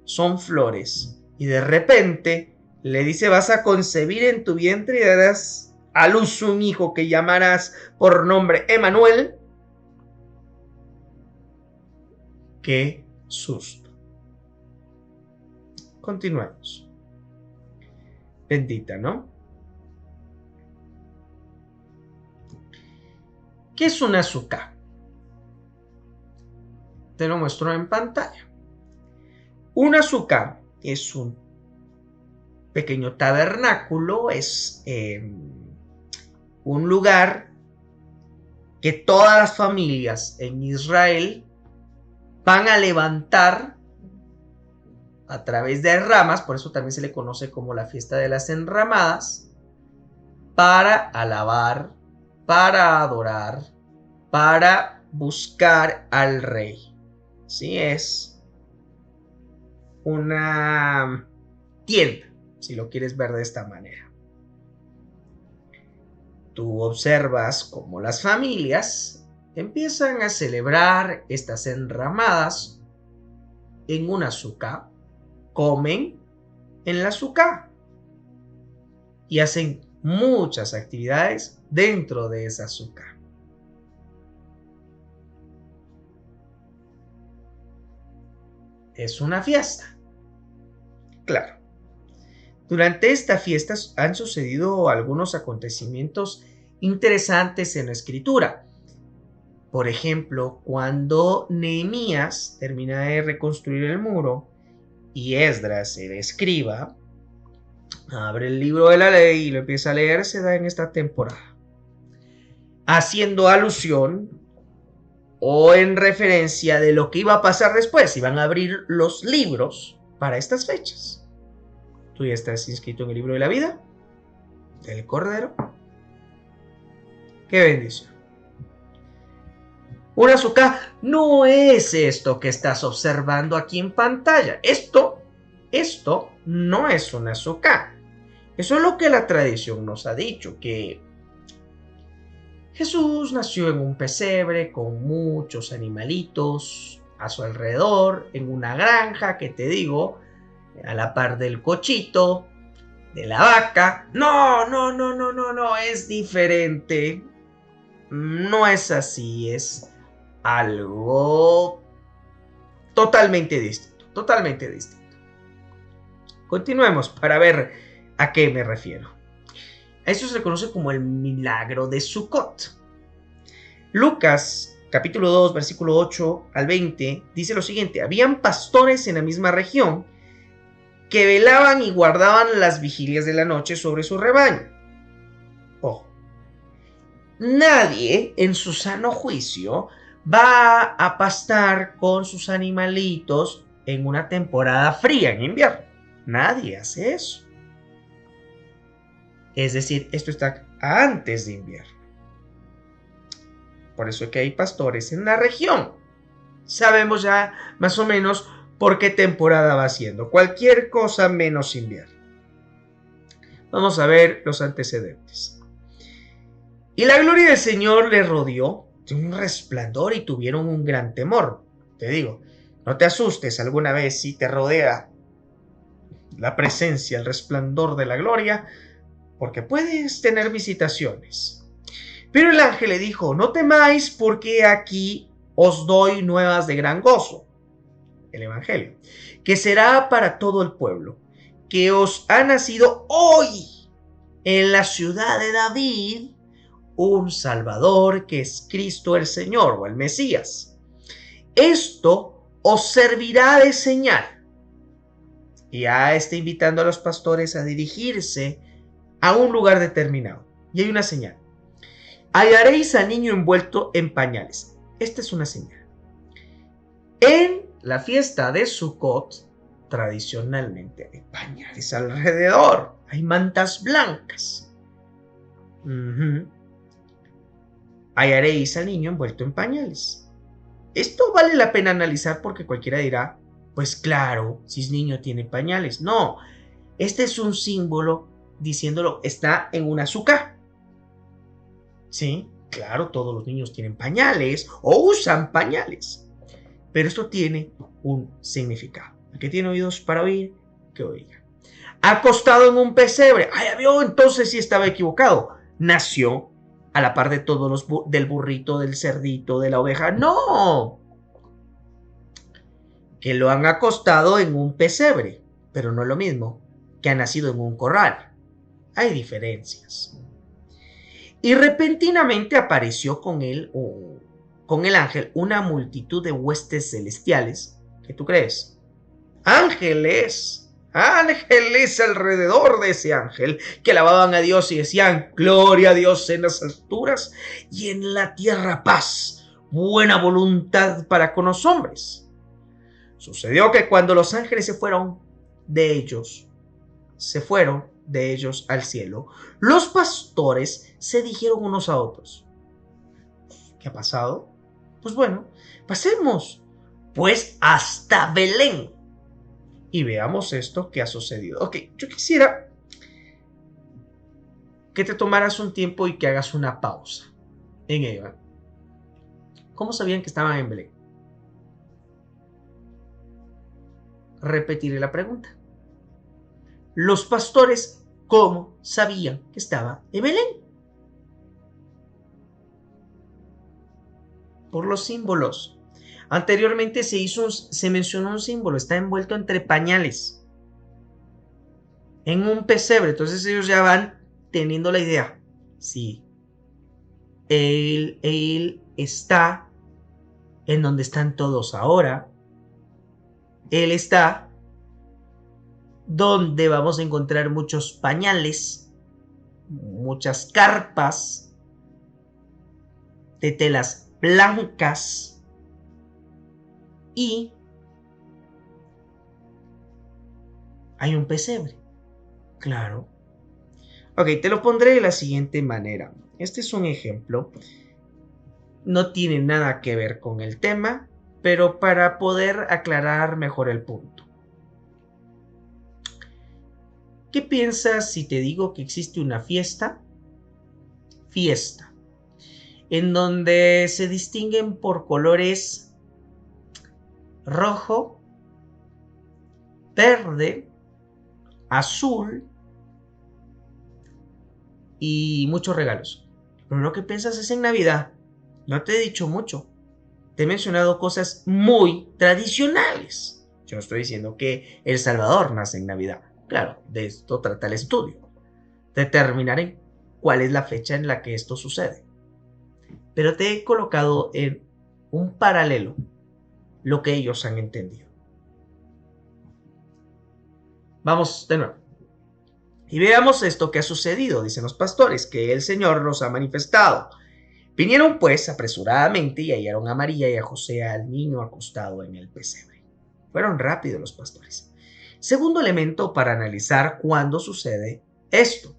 son flores, y de repente le dice: vas a concebir en tu vientre y darás a luz un hijo que llamarás por nombre Emanuel. ¡Qué susto! Continuemos. Bendita, ¿no? ¿Qué es una Sukkah? Te lo muestro en pantalla. Una Sukkah es un pequeño tabernáculo, es un lugar que todas las familias en Israel van a levantar a través de ramas, por eso también se le conoce como la fiesta de las enramadas, para alabar, para adorar, para buscar al rey. Sí, es una tienda, si lo quieres ver de esta manera. Tú observas cómo las familias empiezan a celebrar estas enramadas en una Sukkah, comen en la Sukkah y hacen muchas actividades dentro de esa Sukkah. Es una fiesta. Claro. Durante esta fiesta han sucedido algunos acontecimientos interesantes en la escritura. Por ejemplo, cuando Nehemías termina de reconstruir el muro y Esdras, el escriba, abre el libro de la ley y lo empieza a leer, se da en esta temporada, haciendo alusión o en referencia de lo que iba a pasar después. Iban a abrir los libros para estas fechas. Tú ya estás inscrito en el libro de la vida del Cordero. ¡Qué bendición! Una azúcar no es esto que estás observando aquí en pantalla. Esto no es una azúcar. Eso es lo que la tradición nos ha dicho, que Jesús nació en un pesebre con muchos animalitos a su alrededor, en una granja, que te digo, a la par del cochito, de la vaca. No, es diferente. No es así, es algo totalmente distinto. Continuemos para ver a qué me refiero. A eso se le conoce como el milagro de Sukkot. Lucas, capítulo 2, versículo 8 al 20, dice lo siguiente: habían pastores en la misma región que velaban y guardaban las vigilias de la noche sobre su rebaño. Ojo, nadie en su sano juicio va a pastar con sus animalitos en una temporada fría, en invierno. Nadie hace eso. Es decir, esto está antes de invierno. Por eso es que hay pastores en la región. Sabemos ya más o menos por qué temporada va siendo. Cualquier cosa menos invierno. Vamos a ver los antecedentes. Y la gloria del Señor les rodeó de un resplandor y tuvieron un gran temor. Te digo, no te asustes alguna vez si te rodea la presencia, el resplandor de la gloria, porque puedes tener visitaciones. Pero el ángel le dijo: no temáis, porque aquí os doy nuevas de gran gozo. El evangelio, que será para todo el pueblo, que os ha nacido hoy en la ciudad de David un Salvador, que es Cristo el Señor, o el Mesías. Esto os servirá de señal. Y ya está invitando a los pastores a dirigirse a un lugar determinado. Y hay una señal: hallaréis al niño envuelto en pañales. Esta es una señal. En la fiesta de Sukkot, tradicionalmente hay pañales alrededor, hay mantas blancas. Hallaréis al niño envuelto en pañales. Esto vale la pena analizar, porque cualquiera dirá: pues claro, si es niño tiene pañales. No, este es un símbolo diciéndolo, está en una azúcar. Sí, claro, todos los niños tienen pañales o usan pañales. Pero esto tiene un significado. El que tiene oídos para oír, que oiga. Acostado en un pesebre. Ay, vio, entonces sí estaba equivocado. Nació a la par de todos los del burrito, del cerdito, de la oveja. No. Que lo han acostado en un pesebre. Pero no es lo mismo que ha nacido en un corral. Hay diferencias. Y repentinamente apareció con él, con el ángel, una multitud de huestes celestiales. ¿Qué tú crees? Ángeles alrededor de ese ángel, que alababan a Dios y decían: gloria a Dios en las alturas y en la tierra paz, buena voluntad para con los hombres. Sucedió que cuando los ángeles se fueron de ellos al cielo, los pastores se dijeron unos a otros: ¿qué ha pasado? Pues bueno, pasemos pues hasta Belén y veamos esto que ha sucedido. Ok, yo quisiera que te tomaras un tiempo y que hagas una pausa en ello. ¿Cómo sabían que estaban en Belén? Repetiré la pregunta. Los pastores, ¿cómo sabían que estaba en Belén? Por los símbolos. Anteriormente se mencionó un símbolo: está envuelto entre pañales, en un pesebre. Entonces ellos ya van teniendo la idea. Sí, él está en donde están todos ahora. Él está donde vamos a encontrar muchos pañales, muchas carpas de telas blancas y hay un pesebre. Claro. Ok, te lo pondré de la siguiente manera. Este es un ejemplo. No tiene nada que ver con el tema, pero para poder aclarar mejor el punto. ¿Qué piensas si te digo que existe una fiesta? Fiesta, en donde se distinguen por colores rojo, verde, azul y muchos regalos. Pero lo que piensas es en Navidad. No te he dicho mucho. Te he mencionado cosas muy tradicionales. Yo no estoy diciendo que El Salvador nace en Navidad. Claro, de esto trata el estudio. Determinaré cuál es la fecha en la que esto sucede. Pero te he colocado en un paralelo lo que ellos han entendido. Vamos de nuevo. Y veamos esto que ha sucedido, dicen los pastores, que el Señor nos ha manifestado. Vinieron pues apresuradamente y hallaron a María y a José al niño acostado en el pesebre. Fueron rápidos los pastores. Segundo elemento para analizar cuándo sucede esto.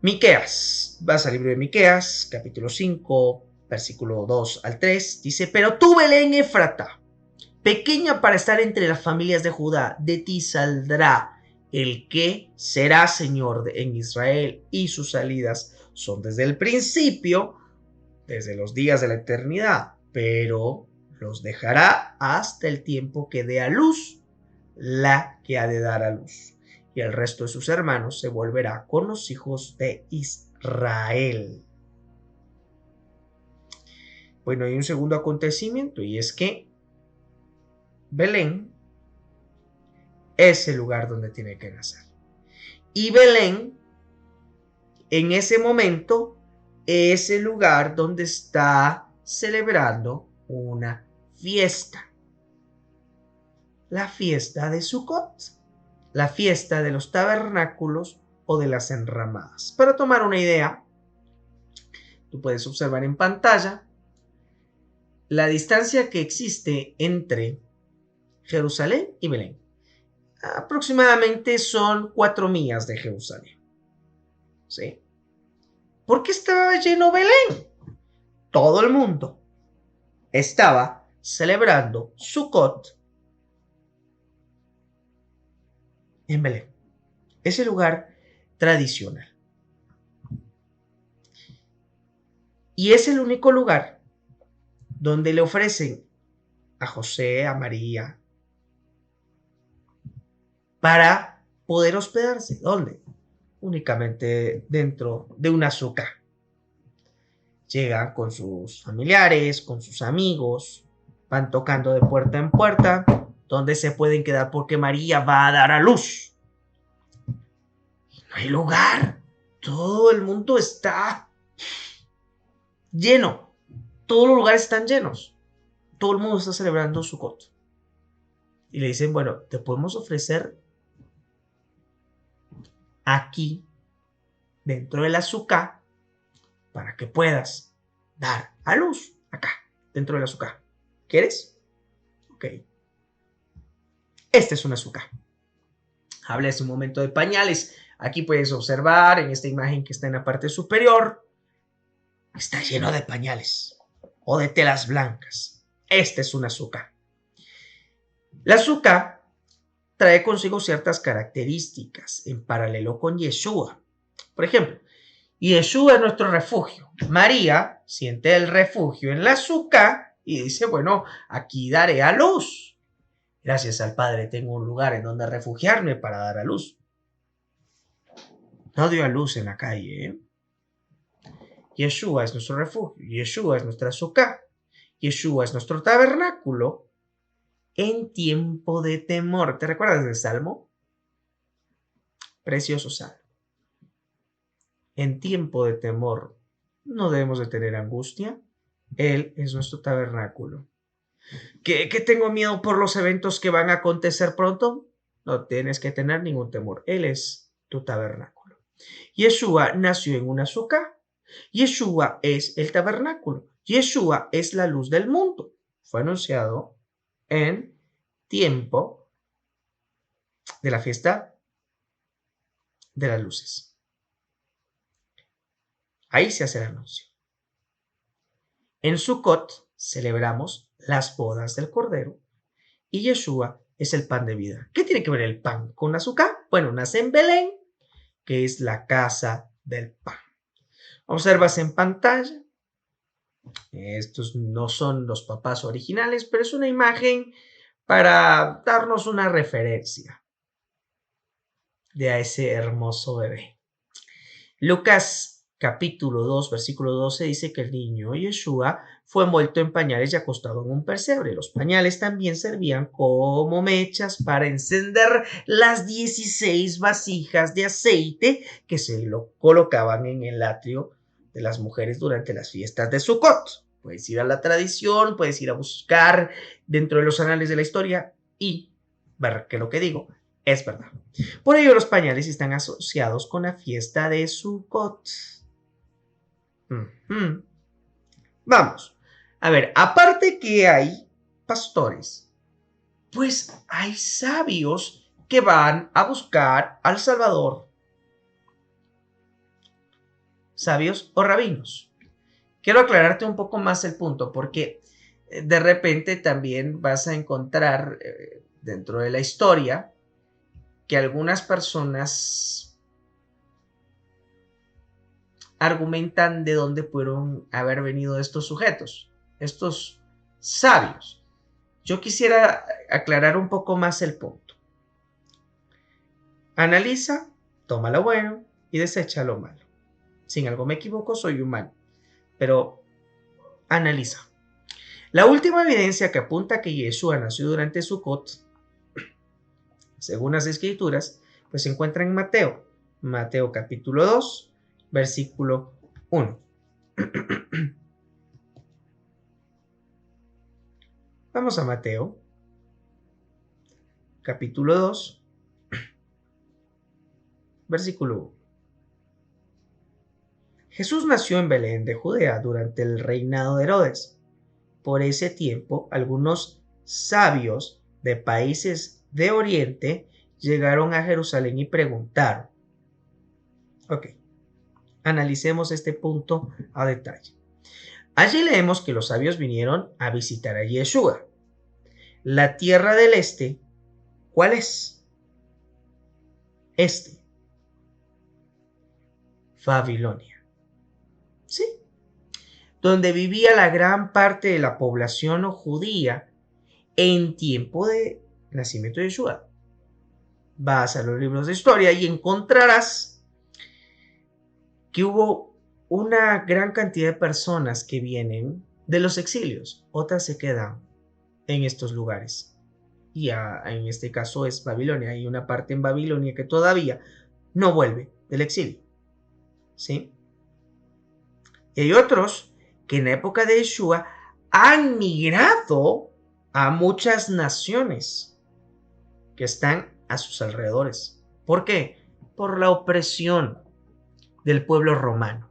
Miqueas, vas al libro de Miqueas, capítulo 5, versículo 2 al 3, dice: pero tú, Belén Efrata, pequeña para estar entre las familias de Judá, de ti saldrá el que será Señor en Israel, y sus salidas son desde el principio, desde los días de la eternidad, pero los dejará hasta el tiempo que dé a luz la que ha de dar a luz, y el resto de sus hermanos se volverá con los hijos de Israel. Bueno, hay un segundo acontecimiento, y es que Belén es el lugar donde tiene que nacer. Y Belén, en ese momento, es el lugar donde está celebrando una fiesta. La fiesta de Sukkot, la fiesta de los tabernáculos o de las enramadas. Para tomar una idea, tú puedes observar en pantalla la distancia que existe entre Jerusalén y Belén. Aproximadamente son 4 millas de Jerusalén. ¿Sí? ¿Por qué estaba lleno Belén? Todo el mundo estaba celebrando Sukkot en Belén, ese lugar tradicional. Y es el único lugar donde le ofrecen a José, a María, para poder hospedarse. ¿Dónde? Únicamente dentro de una azúcar. Llegan con sus familiares, con sus amigos, van tocando de puerta en puerta, donde se pueden quedar porque María va a dar a luz. No hay lugar. Todo el mundo está lleno. Todos los lugares están llenos. Todo el mundo está celebrando Sukkot. Y le dicen, bueno, te podemos ofrecer aquí, dentro del azúcar, para que puedas dar a luz acá, dentro del azúcar. ¿Quieres? Ok. Este es un azúcar. Hablé hace un momento de pañales. Aquí puedes observar en esta imagen que está en la parte superior. Está lleno de pañales o de telas blancas. Este es un azúcar. La azúcar trae consigo ciertas características en paralelo con Yeshua. Por ejemplo, Yeshua es nuestro refugio. María siente el refugio en la azúcar y dice, bueno, aquí daré a luz. Gracias al Padre tengo un lugar en donde refugiarme para dar a luz. No dio a luz en la calle, ¿eh? Yeshua es nuestro refugio. Yeshua es nuestra azúcar. Yeshua es nuestro tabernáculo en tiempo de temor. ¿Te recuerdas del Salmo? Precioso Salmo. En tiempo de temor no debemos de tener angustia. Él es nuestro tabernáculo. ¿Que tengo miedo por los eventos que van a acontecer pronto? no tienes que tener ningún temor. Él es tu tabernáculo. Yeshua nació en una sukkah. Yeshua es el tabernáculo. Yeshua es la luz del mundo. Fue anunciado en tiempo de la fiesta de las luces. Ahí se hace el anuncio. En Sukkot celebramos las bodas del Cordero y Yeshua es el pan de vida. ¿Qué tiene que ver el pan con azúcar? Bueno, nace en Belén, que es la casa del pan. Observas en pantalla. Estos no son los papás originales, pero es una imagen para darnos una referencia de a ese hermoso bebé. Lucas capítulo 2, versículo 12 dice que el niño Yeshua fue envuelto en pañales y acostado en un pesebre. Los pañales también servían como mechas para encender las 16 vasijas de aceite que se lo colocaban en el atrio de las mujeres durante las fiestas de Sukkot. Puedes ir a la tradición, puedes ir a buscar dentro de los anales de la historia y ver que lo que digo es verdad. Por ello los pañales están asociados con la fiesta de Sukkot. Vamos. A ver, aparte que hay pastores, pues hay sabios que van a buscar al Salvador. Sabios o rabinos. Quiero aclararte un poco más el punto, porque de repente también vas a encontrar dentro de la historia que algunas personas argumentan de dónde pudieron haber venido estos sujetos, estos sabios. Yo quisiera aclarar un poco más el punto. Analiza, toma lo bueno y desecha lo malo. Si en algo me equivoco, soy humano, pero analiza. La última evidencia que apunta a que Yeshua nació durante Sukkot, según las escrituras, pues se encuentra en Mateo. Mateo capítulo 2, versículo 1. Vamos a Mateo capítulo 2, versículo 1. Jesús nació en Belén de Judea durante el reinado de Herodes. Por ese tiempo, algunos sabios de países de Oriente llegaron a Jerusalén y preguntaron. Ok, analicemos este punto a detalle. Allí leemos que los sabios vinieron a visitar a Yeshua. La tierra del este, ¿cuál es? Este. Babilonia. Sí. Donde vivía la gran parte de la población judía en tiempo de nacimiento de Yeshua. Vas a los libros de historia y encontrarás que hubo una gran cantidad de personas que vienen de los exilios, otras se quedan en estos lugares. Y en este caso es Babilonia. Hay una parte en Babilonia que todavía no vuelve del exilio. ¿Sí? Y hay otros que en la época de Yeshua han migrado a muchas naciones que están a sus alrededores. ¿Por qué? Por la opresión del pueblo romano.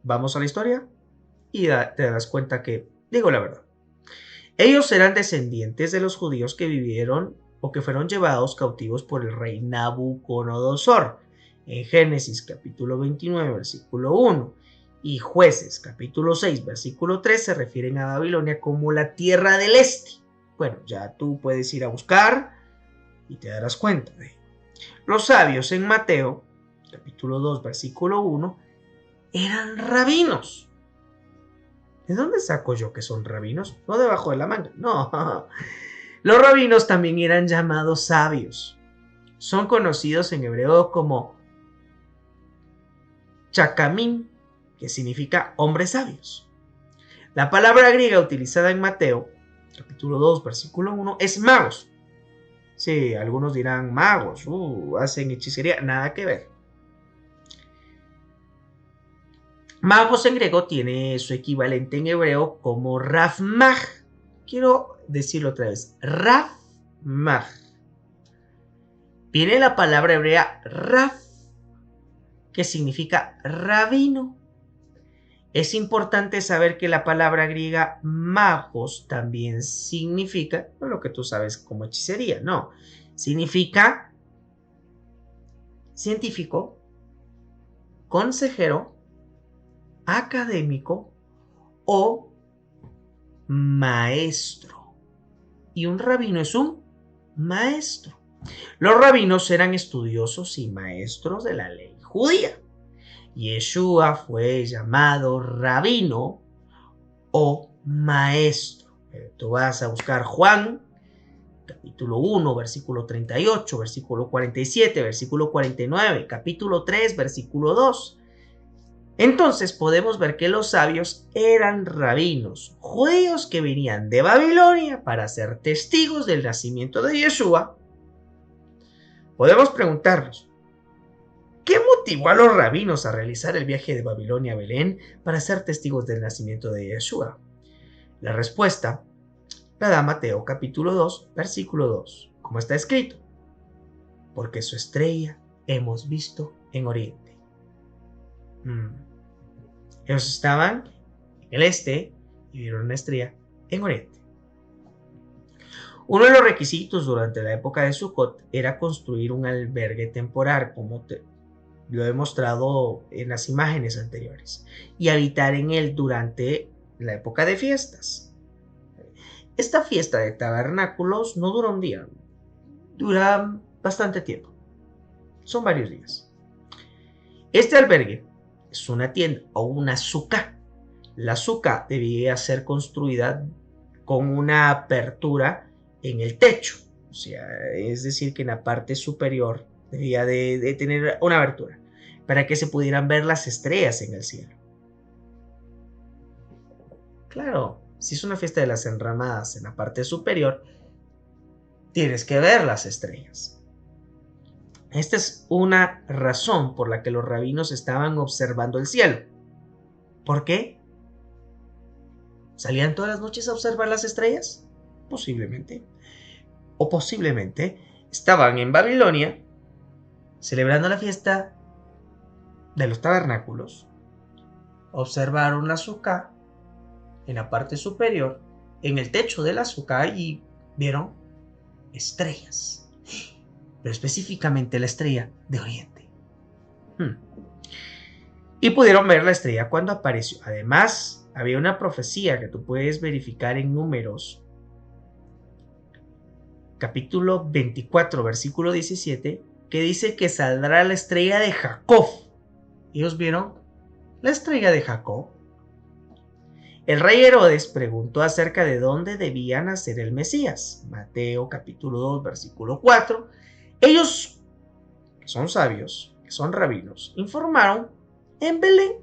Vamos a la historia y te das cuenta que digo la verdad. Ellos eran descendientes de los judíos que vivieron o que fueron llevados cautivos por el rey Nabucodonosor. En Génesis capítulo 29, versículo 1 y Jueces capítulo 6, versículo 3 se refieren a Babilonia como la tierra del este. Bueno, ya tú puedes ir a buscar y te darás cuenta de ello. Los sabios en Mateo capítulo 2, versículo 1 eran rabinos. ¿De dónde saco yo que son rabinos? No debajo de la manga, no. Los rabinos también eran llamados sabios. Son conocidos en hebreo como chacamín, que significa hombres sabios. La palabra griega utilizada en Mateo, capítulo 2, versículo 1, es magos. Sí, algunos dirán magos, hacen hechicería, nada que ver. Magos en griego tiene su equivalente en hebreo como Rav Mag. Quiero decirlo otra vez. Rav Mag. Viene la palabra hebrea Raf, que significa rabino. Es importante saber que la palabra griega magos también significa, no lo que tú sabes como hechicería, no, significa científico, consejero, académico o maestro. Y un rabino es un maestro. Los rabinos eran estudiosos y maestros de la ley judía. Yeshua fue llamado rabino o maestro. Tú vas a buscar Juan, capítulo 1, versículo 38, versículo 47, versículo 49, capítulo 3, versículo 2. Entonces podemos ver que los sabios eran rabinos, judíos que venían de Babilonia para ser testigos del nacimiento de Yeshua. Podemos preguntarnos, ¿qué motivó a los rabinos a realizar el viaje de Babilonia a Belén para ser testigos del nacimiento de Yeshua? La respuesta la da Mateo capítulo 2, versículo 2, como está escrito: porque su estrella hemos visto en Oriente. Ellos estaban en el este y vieron una estrella en Oriente. Uno de los requisitos durante la época de Sukkot era construir un albergue temporal, como lo he mostrado en las imágenes anteriores, y habitar en él durante la época de fiestas. Esta fiesta de tabernáculos no dura un día, dura bastante tiempo. Son varios días. Este albergue es una tienda o una sukkah. La sukkah debía ser construida con una apertura en el techo, o sea, es decir, que en la parte superior debía de tener una abertura para que se pudieran ver las estrellas en el cielo. Claro, si es una fiesta de las enramadas en la parte superior, tienes que ver las estrellas. Esta es una razón por la que los rabinos estaban observando el cielo. ¿Por qué? ¿Salían todas las noches a observar las estrellas? Posiblemente. O posiblemente estaban en Babilonia celebrando la fiesta de los tabernáculos, observaron la sukkah en la parte superior, en el techo de la sukkah, y vieron estrellas, pero específicamente la estrella de Oriente. Y pudieron ver la estrella cuando apareció. Además, había una profecía que tú puedes verificar en Números, capítulo 24, versículo 17, que dice que saldrá la estrella de Jacob. Ellos vieron la estrella de Jacob. El rey Herodes preguntó acerca de dónde debía nacer el Mesías. Mateo capítulo 2, versículo 4. Ellos, que son sabios, que son rabinos, informaron en Belén.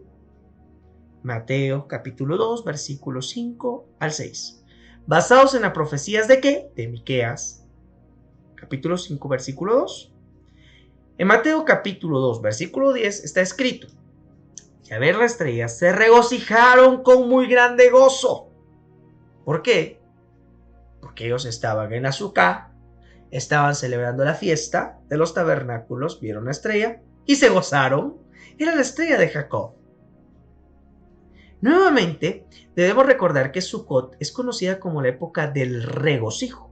Mateo capítulo 2, versículo 5 al 6. ¿Basados en las profecías de qué? De Miqueas, capítulo 5, versículo 2. En Mateo capítulo 2, versículo 10 está escrito: y a ver la estrella se regocijaron con muy grande gozo. ¿Por qué? Porque ellos estaban en Azúcar, estaban celebrando la fiesta de los tabernáculos, vieron la estrella y se gozaron. Era la estrella de Jacob. Nuevamente, debemos recordar que Sukkot es conocida como la época del regocijo.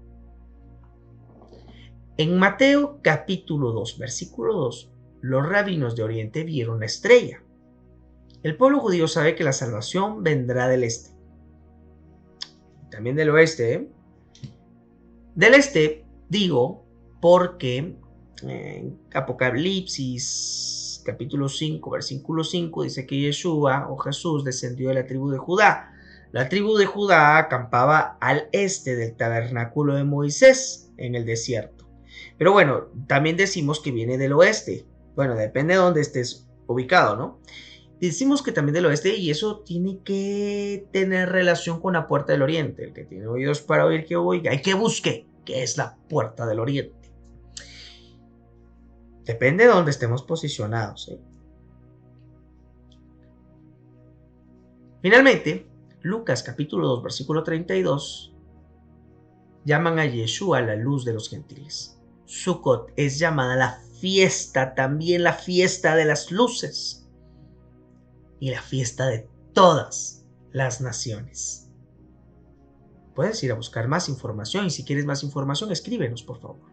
En Mateo capítulo 2, versículo 2, los rabinos de Oriente vieron la estrella. El pueblo judío sabe que la salvación vendrá del este. También del oeste, ¿eh? Del este, digo, porque en Apocalipsis capítulo 5, versículo 5, dice que Yeshua o Jesús descendió de la tribu de Judá. La tribu de Judá acampaba al este del tabernáculo de Moisés en el desierto. Pero bueno, también decimos que viene del oeste. Bueno, depende de dónde estés ubicado, ¿no? Decimos que también del oeste, y eso tiene que tener relación con la puerta del oriente. El que tiene oídos para oír, que oiga, y que busque, que es la puerta del oriente. Depende de dónde estemos posicionados, ¿eh? Finalmente, Lucas capítulo 2, versículo 32, llaman a Yeshua la luz de los gentiles. Sukkot es llamada la fiesta, también la fiesta de las luces y la fiesta de todas las naciones. Puedes ir a buscar más información y si quieres más información, escríbenos, por favor.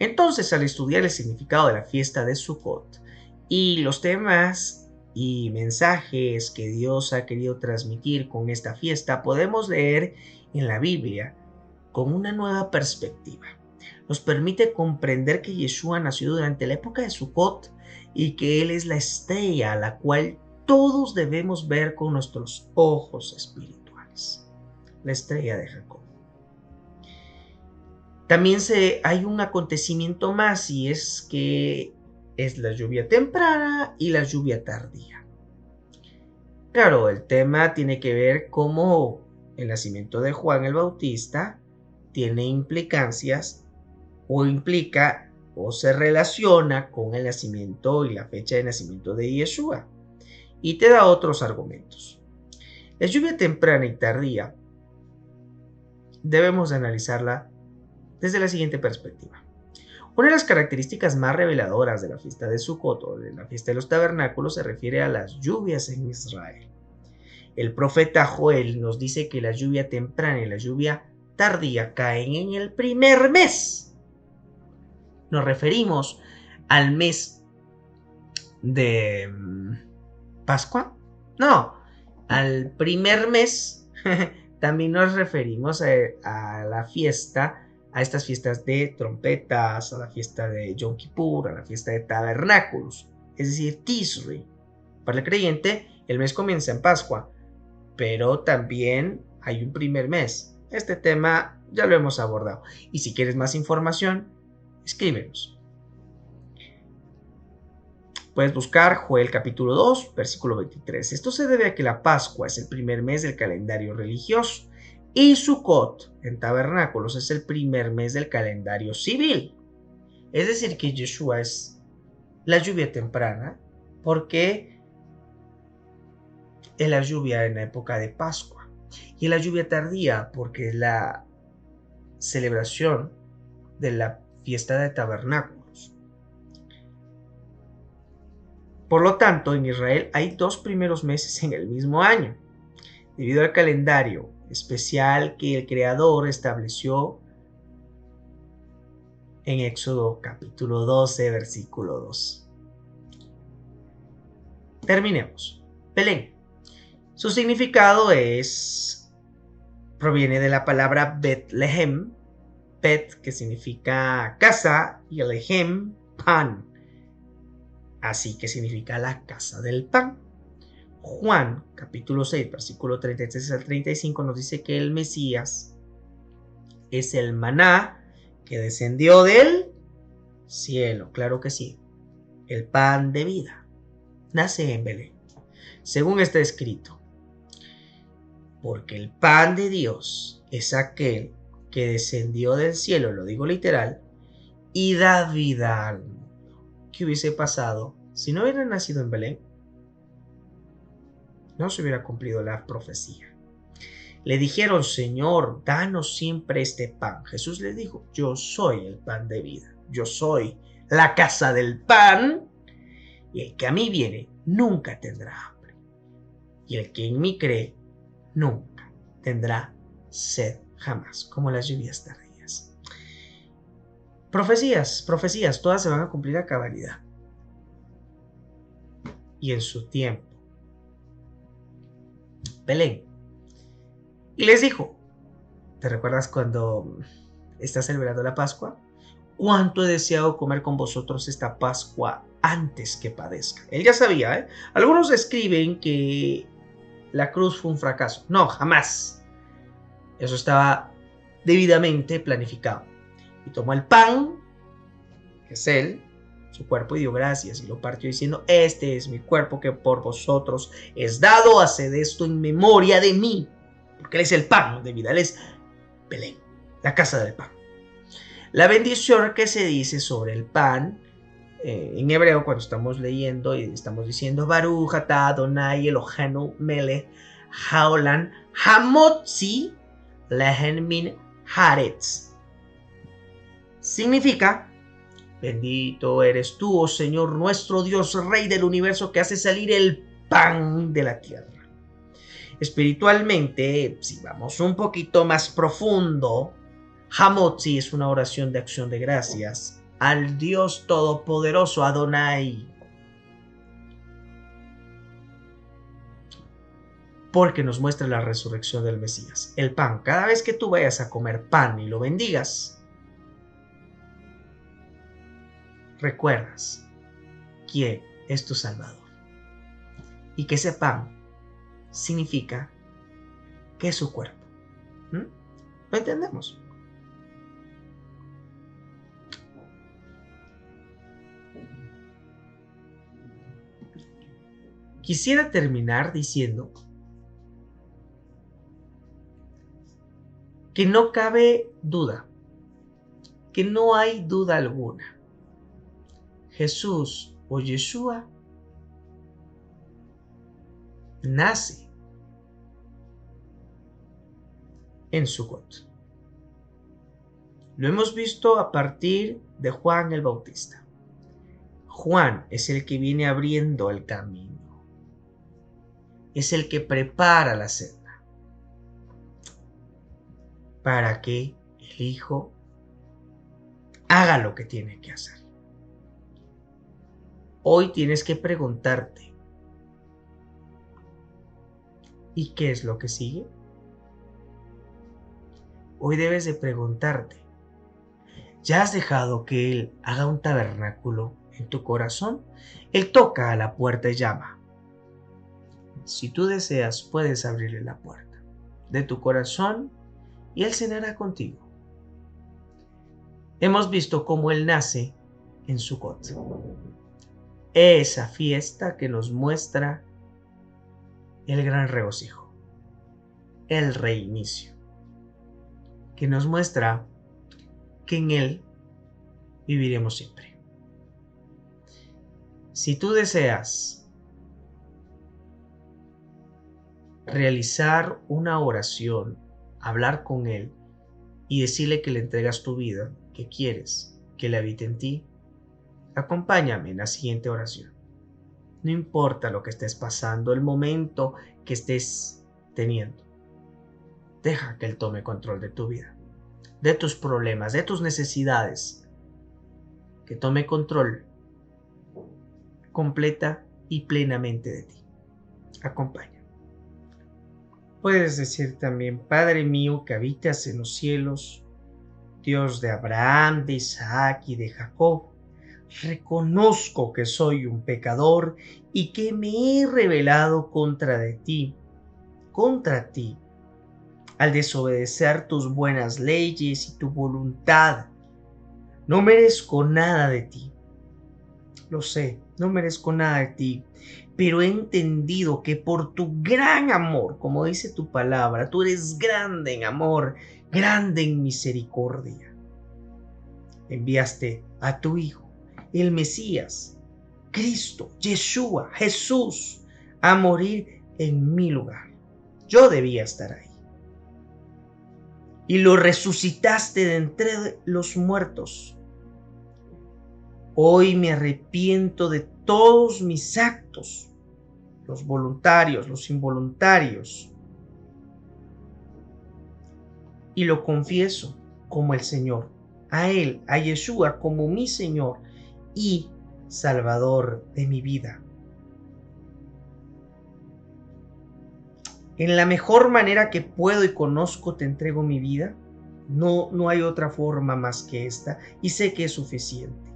Entonces, al estudiar el significado de la fiesta de Sukkot y los temas y mensajes que Dios ha querido transmitir con esta fiesta, podemos leer en la Biblia con una nueva perspectiva. Nos permite comprender que Yeshua nació durante la época de Sukkot y que Él es la estrella a la cual todos debemos ver con nuestros ojos espirituales. La estrella de Jacob. También hay un acontecimiento más y es que es la lluvia temprana y la lluvia tardía. Claro, el tema tiene que ver cómo el nacimiento de Juan el Bautista tiene implicancias o implica o se relaciona con el nacimiento y la fecha de nacimiento de Yeshua. Y te da otros argumentos. La lluvia temprana y tardía debemos analizarla desde la siguiente perspectiva. Una de las características más reveladoras de la fiesta de Sukkot o de la fiesta de los tabernáculos se refiere a las lluvias en Israel. El profeta Joel nos dice que la lluvia temprana y la lluvia tardía caen en el primer mes. Nos referimos al mes de Pascua. No, al primer mes. También nos referimos a la fiesta, a estas fiestas de trompetas, a la fiesta de Yom Kippur, a la fiesta de tabernáculos, es decir, Tisri. Para el creyente, el mes comienza en Pascua, pero también hay un primer mes. Este tema ya lo hemos abordado. Y si quieres más información, escríbenos. Puedes buscar Joel capítulo 2, versículo 23. Esto se debe a que la Pascua es el primer mes del calendario religioso y Sukkot en tabernáculos es el primer mes del calendario civil. Es decir, que Yeshua es la lluvia temprana porque es la lluvia en la época de Pascua y la lluvia tardía porque es la celebración de la fiesta de tabernáculos. Por lo tanto, en Israel hay 2 primeros meses en el mismo año, debido al calendario especial que el Creador estableció en Éxodo capítulo 12, versículo 2. Terminemos. Belén. Su significado proviene de la palabra Betlehem, Bet, que significa casa, y Lehem, pan. Así que significa la casa del pan. Juan, capítulo 6, versículo 33 al 35, nos dice que el Mesías es el maná que descendió del cielo. Claro que sí. El pan de vida. Nace en Belén. Según está escrito. Porque el pan de Dios es aquel que descendió del cielo, lo digo literal, y da vida al mundo. ¿Qué hubiese pasado si no hubiera nacido en Belén? No se hubiera cumplido la profecía. Le dijeron, Señor, danos siempre este pan. Jesús le dijo, yo soy el pan de vida. Yo soy la casa del pan. Y el que a mí viene nunca tendrá hambre. Y el que en mí cree nunca tendrá sed jamás, como las lluvias tardías. Profecías, todas se van a cumplir a cabalidad. Y en su tiempo. Belén. Y les dijo, ¿te recuerdas cuando estás celebrando la Pascua? ¿Cuánto he deseado comer con vosotros esta Pascua antes que padezca? Él ya sabía, ¿eh? Algunos escriben que la cruz fue un fracaso. No, jamás. Eso estaba debidamente planificado. Y tomó el pan, que es él, su cuerpo, y dio gracias y lo partió diciendo, este es mi cuerpo que por vosotros es dado, haced esto en memoria de mí. Porque él es el pan de vida, él es Belén, la casa del pan. La bendición que se dice sobre el pan, en hebreo cuando estamos leyendo y estamos diciendo Baruch atah Adonai Eloheinu melech haolam hamotzi lehen min Haaretz. Significa: bendito eres tú, oh Señor, nuestro Dios, Rey del universo, que hace salir el pan de la tierra. Espiritualmente, si vamos un poquito más profundo, Hamotzi es una oración de acción de gracias al Dios Todopoderoso, Adonai, porque nos muestra la resurrección del Mesías. El pan, cada vez que tú vayas a comer pan y lo bendigas, recuerdas quién es tu Salvador y que ese pan significa que es su cuerpo. ¿Lo entendemos? Quisiera terminar diciendo que no cabe duda, que no hay duda alguna. Jesús o Yeshua nace en Sukkot. Lo hemos visto a partir de Juan el Bautista. Juan es el que viene abriendo el camino. Es el que prepara la senda para que el Hijo haga lo que tiene que hacer. Hoy tienes que preguntarte: ¿y qué es lo que sigue? Hoy debes de preguntarte: ¿ya has dejado que Él haga un tabernáculo en tu corazón? Él toca a la puerta y llama. Si tú deseas, puedes abrirle la puerta de tu corazón y Él cenará contigo. Hemos visto cómo Él nace en Sukkot, esa fiesta que nos muestra el gran regocijo, el reinicio, que nos muestra que en Él viviremos siempre. Si tú deseas realizar una oración, hablar con Él y decirle que le entregas tu vida, que quieres que Él habite en ti, acompáñame en la siguiente oración. No importa lo que estés pasando, el momento que estés teniendo, deja que Él tome control de tu vida, de tus problemas, de tus necesidades, que tome control completa y plenamente de ti. Acompaña. Puedes decir también: Padre mío que habitas en los cielos, Dios de Abraham, de Isaac y de Jacob, reconozco que soy un pecador y que me he rebelado contra ti, al desobedecer tus buenas leyes y tu voluntad. No merezco nada de ti. Lo sé, no merezco nada de ti, pero he entendido que por tu gran amor, como dice tu palabra, tú eres grande en amor, grande en misericordia. Enviaste a tu Hijo, el Mesías, Cristo, Yeshua, Jesús, a morir en mi lugar. Yo debía estar ahí. Y lo resucitaste de entre los muertos. Hoy me arrepiento de todos mis actos, los voluntarios, los involuntarios, y lo confieso como el Señor, a Él, a Yeshua, como mi Señor y Salvador de mi vida. En la mejor manera que puedo y conozco te entrego mi vida. No hay otra forma más que esta, y sé que es suficiente.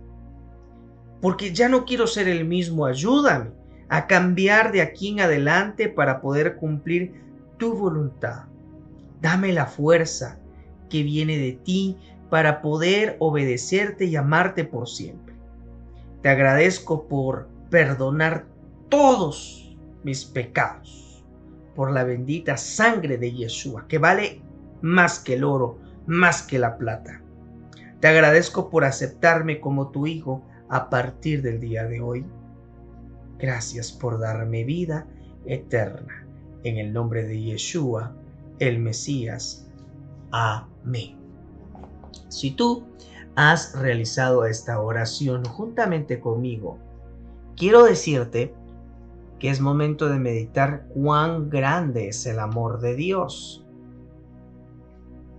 Porque ya no quiero ser el mismo. Ayúdame a cambiar de aquí en adelante para poder cumplir tu voluntad. Dame la fuerza que viene de ti para poder obedecerte y amarte por siempre. Te agradezco por perdonar todos mis pecados, por la bendita sangre de Yeshua, que vale más que el oro, más que la plata. Te agradezco por aceptarme como tu hijo a partir del día de hoy. Gracias por darme vida eterna. En el nombre de Yeshua, el Mesías. Amén. Si tú has realizado esta oración juntamente conmigo, quiero decirte que es momento de meditar cuán grande es el amor de Dios.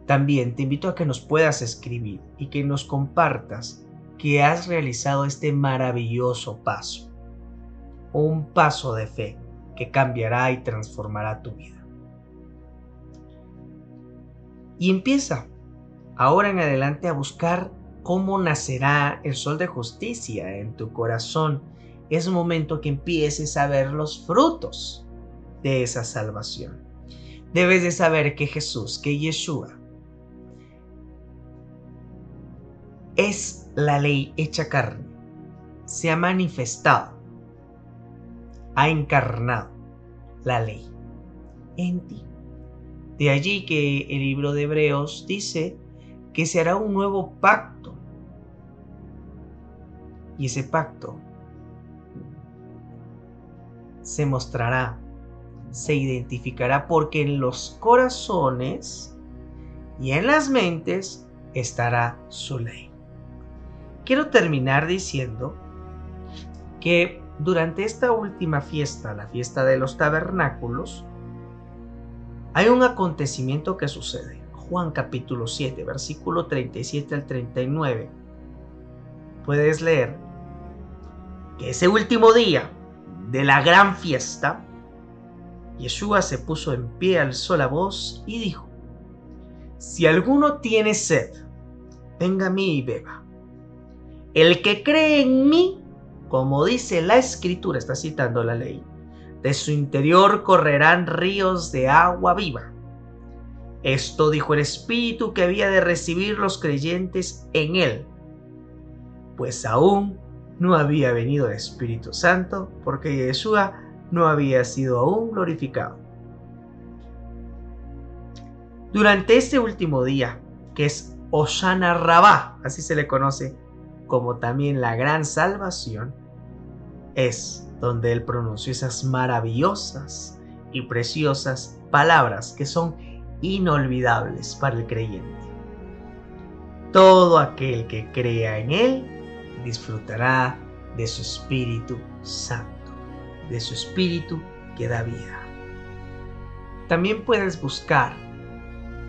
También te invito a que nos puedas escribir y que nos compartas que has realizado este maravilloso paso, un paso de fe que cambiará y transformará tu vida. Y empieza ahora en adelante a buscar cómo nacerá el sol de justicia en tu corazón. Es momento que empieces a ver los frutos de esa salvación. Debes de saber que Jesús, que Yeshua, es la ley hecha carne. Se ha manifestado, ha encarnado la ley en ti. De allí que el libro de Hebreos dice que se hará un nuevo pacto. Y ese pacto se mostrará, se identificará, porque en los corazones y en las mentes estará su ley. Quiero terminar diciendo que durante esta última fiesta, la fiesta de los tabernáculos, hay un acontecimiento que sucede. Juan capítulo 7, versículo 37 al 39. Puedes leer que ese último día de la gran fiesta, Yeshua se puso en pie, alzó la voz y dijo: si alguno tiene sed, venga a mí y beba. El que cree en mí, como dice la Escritura, está citando la ley, de su interior correrán ríos de agua viva. Esto dijo el Espíritu que había de recibir los creyentes en él, pues aún no había venido el Espíritu Santo, porque Yeshua no había sido aún glorificado. Durante este último día, que es Hoshana Rabbah, así se le conoce como también la gran salvación, es donde él pronunció esas maravillosas y preciosas palabras que son inolvidables para el creyente. Todo aquel que crea en él disfrutará de su Espíritu Santo, de su Espíritu que da vida. También puedes buscar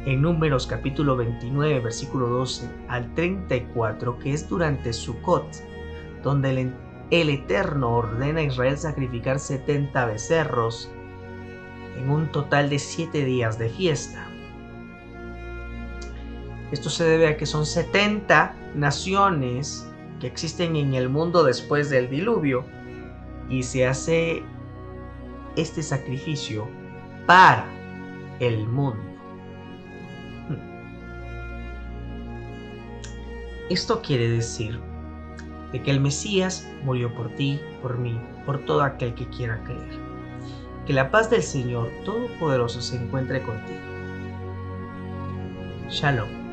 en Números capítulo 29, versículo 12 al 34, que es durante Sukkot, donde el Eterno ordena a Israel sacrificar 70 becerros en un total de 7 días de fiesta. Esto se debe a que son 70 naciones que existen en el mundo después del diluvio, y se hace este sacrificio para el mundo. Esto quiere decir de que el Mesías murió por ti, por mí, por todo aquel que quiera creer. Que la paz del Señor Todopoderoso se encuentre contigo. Shalom.